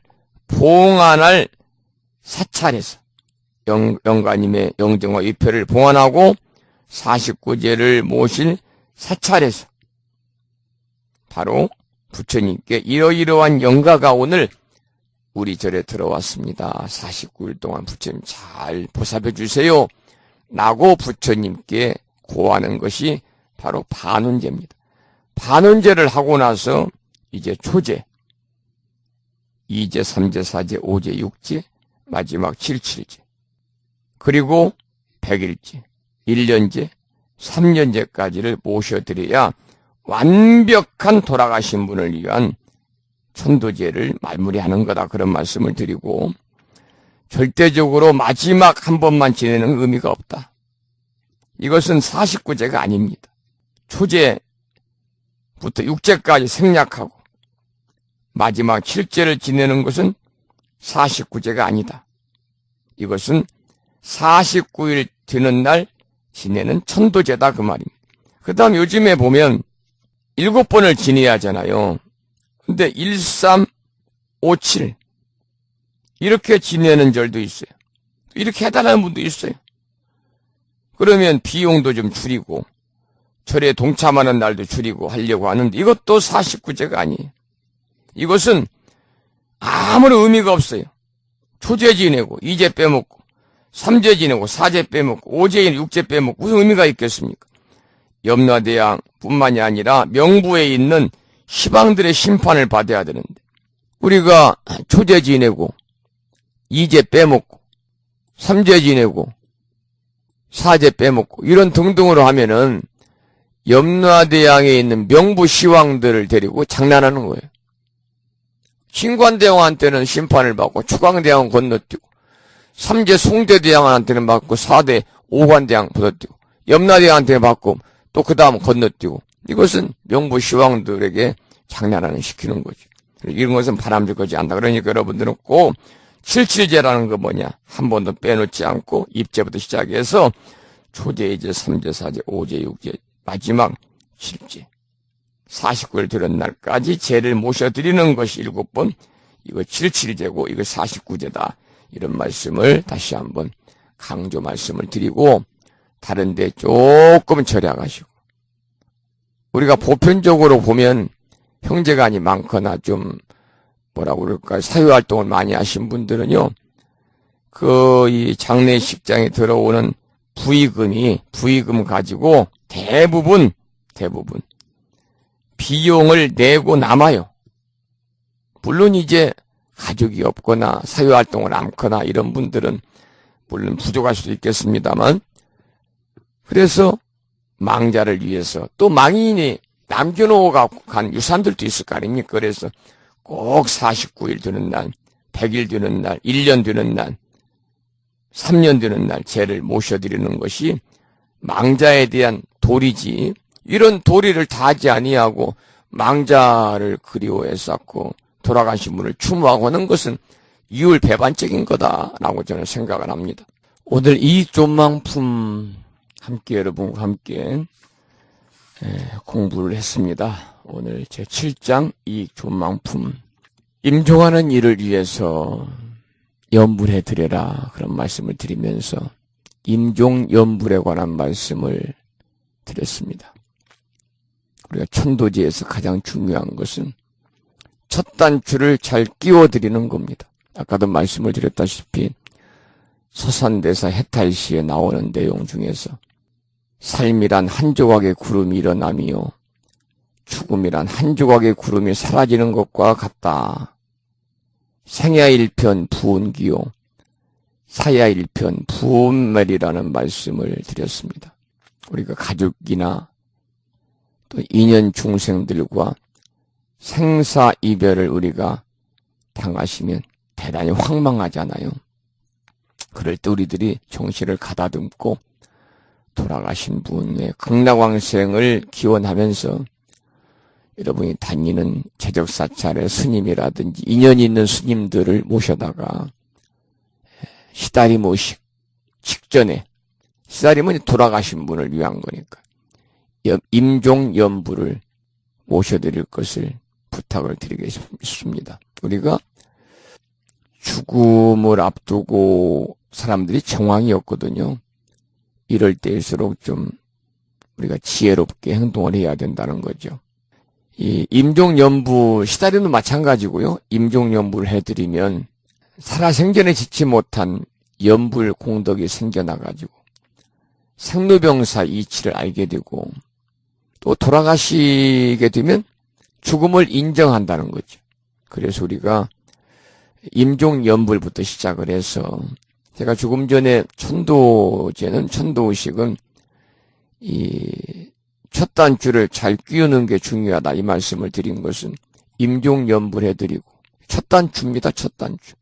A: 봉안할 사찰에서 영가님의 영정과 위패를 봉안하고 49제를 모실 사찰에서 바로 부처님께 이러이러한 영가가 오늘 우리 절에 들어왔습니다. 49일 동안 부처님 잘 보살펴 주세요. 라고 부처님께 고하는 것이 바로 반혼제입니다. 반혼제를 하고 나서 이제 초제, 2제, 3제, 4제, 5제, 6제, 마지막 77제, 그리고 100일제, 1년제, 3년제까지를 모셔드려야 완벽한 돌아가신 분을 위한 천도제를 마무리하는 거다. 그런 말씀을 드리고 절대적으로 마지막 한 번만 지내는 의미가 없다. 이것은 49제가 아닙니다. 초제부터 6제까지 생략하고 마지막 7제를 지내는 것은 49제가 아니다. 이것은 49일 되는 날 지내는 천도제다. 그 말입니다. 그 다음 요즘에 보면 7번을 지내야 하잖아요. 근데 1357 이렇게 지내는 절도 있어요. 이렇게 해달라는 분도 있어요. 그러면 비용도 좀 줄이고 절에 동참하는 날도 줄이고 하려고 하는데 이것도 49제가 아니에요. 이것은 아무런 의미가 없어요. 초제 지내고 2제 빼먹고 3제 지내고 4제 빼먹고 5제 6제 빼먹고 무슨 의미가 있겠습니까? 염라대왕 뿐만이 아니라 명부에 있는 시방들의 심판을 받아야 되는데 우리가 초제 지내고 2제 빼먹고 3제 지내고 4제 빼먹고 이런 등등으로 하면은 염라대왕에 있는 명부 시왕들을 데리고 장난하는 거예요. 신관대왕한테는 심판을 받고 추광대왕은 건너뛰고 3제 송대대왕한테는 받고 4대 오관대왕 건너뛰고 염라대왕한테 받고 또 그 다음 건너뛰고 이것은 명부 시왕들에게 장난하는 시키는 거죠. 이런 것은 바람직하지 않다. 그러니까 여러분들은 꼭 77제라는 거 뭐냐 한 번도 빼놓지 않고 입제부터 시작해서 초제, 2제, 3제, 4제, 5제, 6제 마지막 7제 49일 들은 날까지 제를 모셔드리는 것이 7번 이거 77제고 이거 49제다. 이런 말씀을 다시 한번 강조 말씀을 드리고 다른 데 조금 절약하시고 우리가 보편적으로 보면 형제간이 많거나 좀 뭐라고 그럴까요? 사회활동을 많이 하신 분들은요 이 장례식장에 들어오는 부의금 가지고 대부분 비용을 내고 남아요. 물론 이제 가족이 없거나 사회활동을 않거나 이런 분들은 물론 부족할 수도 있겠습니다만 그래서 망자를 위해서 또 망인이 남겨놓고 간 유산들도 있을 거 아닙니까? 그래서 꼭 49일 되는 날, 100일 되는 날, 1년 되는 날, 3년 되는 날 제를 모셔드리는 것이 망자에 대한 도리지 이런 도리를 다 하지 아니하고 망자를 그리워해 쌓고 돌아가신 분을 추모하고 하는 것은 이율배반적인 거다라고 저는 생각을 합니다. 오늘 이익존망품 함께 여러분과 함께 공부를 했습니다. 오늘 제 7장 이익존망품 임종하는 일을 위해서 염불해 드려라 그런 말씀을 드리면서 임종염불에 관한 말씀을 드렸습니다. 우리가 천도제에서 가장 중요한 것은 첫 단추를 잘 끼워드리는 겁니다. 아까도 말씀을 드렸다시피 서산대사 해탈시에 나오는 내용 중에서 삶이란 한 조각의 구름이 일어나며 죽음이란 한 조각의 구름이 사라지는 것과 같다. 생야 일편 부운기요 사야 일편 부운멸이라는 말씀을 드렸습니다. 우리가 가족이나 또 인연 중생들과 생사 이별을 우리가 당하시면 대단히 황망하잖아요. 그럴 때 우리들이 정신을 가다듬고 돌아가신 분의 극락왕생을 기원하면서 여러분이 다니는 제적사찰의 스님이라든지 인연이 있는 스님들을 모셔다가 시다리모식 직전에 시다리면 돌아가신 분을 위한 거니까 임종염불을 모셔드릴 것을 부탁을 드리겠습니다. 우리가 죽음을 앞두고 사람들이 정황이 없거든요. 이럴 때일수록 좀 우리가 지혜롭게 행동을 해야 된다는 거죠. 이 임종염불 시다리도 마찬가지고요. 임종염불을 해드리면 살아생전에 짓지 못한 염불 공덕이 생겨나가지고 생로병사 이치를 알게 되고 또 돌아가시게 되면 죽음을 인정한다는 거죠. 그래서 우리가 임종염불부터 시작을 해서 제가 조금 전에 천도의식은 이 첫 단추를 잘 끼우는 게 중요하다 이 말씀을 드린 것은 임종염불 해드리고 첫 단추입니다. 첫 단추.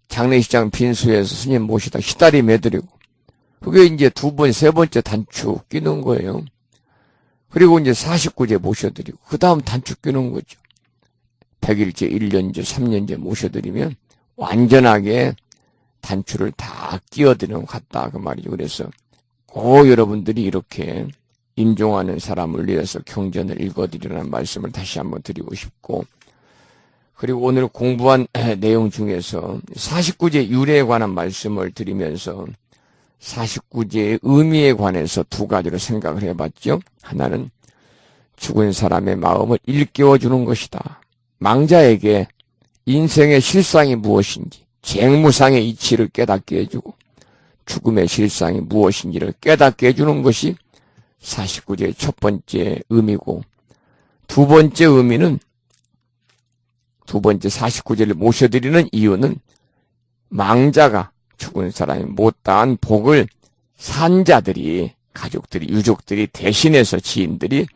A: 장례식장 빈수에서 스님 모시다 시다리 매드리고 그게 이제 두 번, 세 번째 단추 끼는 거예요. 그리고 이제 49제 모셔드리고 그 다음 단추 끼는 거죠. 100일째, 1년째, 3년째 모셔드리면 완전하게 단추를 다 끼워드리는 것 같다 그 말이죠. 그래서 꼭 여러분들이 이렇게 임종하는 사람을 위해서 경전을 읽어드리라는 말씀을 다시 한번 드리고 싶고 그리고 오늘 공부한 내용 중에서 49제 유래에 관한 말씀을 드리면서 49제의 의미에 관해서 두 가지로 생각을 해봤죠. 하나는 죽은 사람의 마음을 일깨워주는 것이다. 망자에게 인생의 실상이 무엇인지, 쟁무상의 이치를 깨닫게 해주고 죽음의 실상이 무엇인지를 깨닫게 해주는 것이 49제의 첫 번째 의미고, 두 번째 의미는, 두 번째 49제를 모셔드리는 이유는 망자가 죽은 사람이 못다한 복을 산자들이, 가족들이, 유족들이 대신해서 지인들이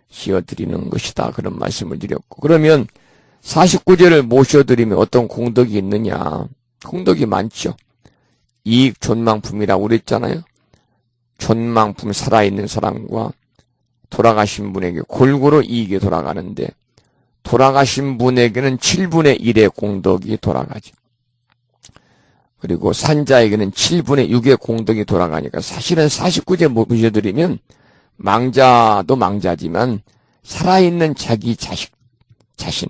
A: 지어드리는 것이다. 그런 말씀을 드렸고, 그러면 49제를 모셔드리면 어떤 공덕이 있느냐? 공덕이 많죠. 이익 존망품이라고 그랬잖아요. 존망품, 살아있는 사람과 돌아가신 분에게 골고루 이익이 돌아가는데, 돌아가신 분에게는 7분의 1의 공덕이 돌아가죠. 그리고 산자에게는 7분의 6의 공덕이 돌아가니까 사실은 49제 모셔드리면 망자도 망자지만 살아있는 자기 자식, 자신,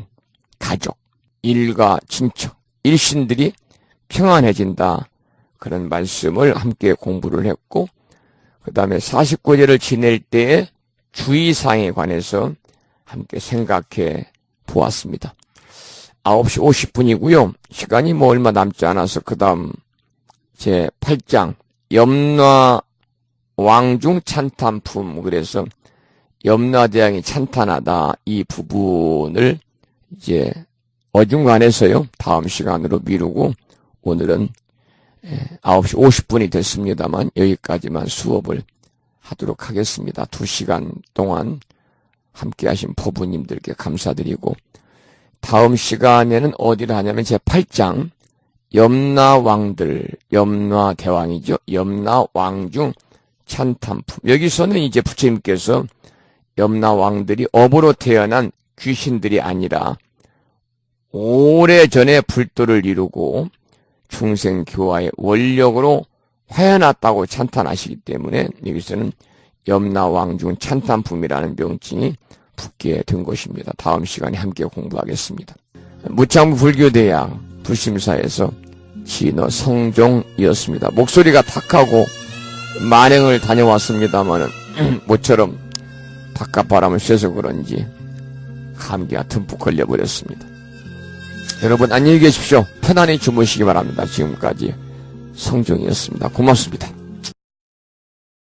A: 가족, 일가, 친척, 일신들이 평안해진다. 그런 말씀을 함께 공부를 했고, 그 다음에 49제를 지낼 때의 주의사항에 관해서 함께 생각해 보았습니다. 9시 50분이고요. 시간이 뭐 얼마 남지 않아서 그 다음 제 8장 염라 왕중 찬탄품, 그래서 염라대왕이 찬탄하다, 이 부분을 이제 어중간해서요 다음 시간으로 미루고, 오늘은 9시 50분이 됐습니다만 여기까지만 수업을 하도록 하겠습니다. 2시간 동안 함께 하신 포부님들께 감사드리고, 다음 시간에는 어디를 하냐면 제 8장 염라왕들, 염라대왕이죠. 염라왕중 찬탄품. 여기서는 이제 부처님께서 염라왕들이 업으로 태어난 귀신들이 아니라 오래전에 불도를 이루고 중생교화의 원력으로 화해났다고 찬탄하시기 때문에 여기서는 염라왕중 찬탄품이라는 명칭이 붙게 된 것입니다. 다음 시간에 함께 공부하겠습니다. 무창부 불교대학 불심사에서 진어 성종이었습니다. 목소리가 탁하고 만행을 다녀왔습니다마는 모처럼 바깥바람을 쐬서 그런지 감기가 듬뿍 걸려버렸습니다. 여러분 안녕히 계십시오. 편안히 주무시기 바랍니다. 지금까지 성종이었습니다. 고맙습니다.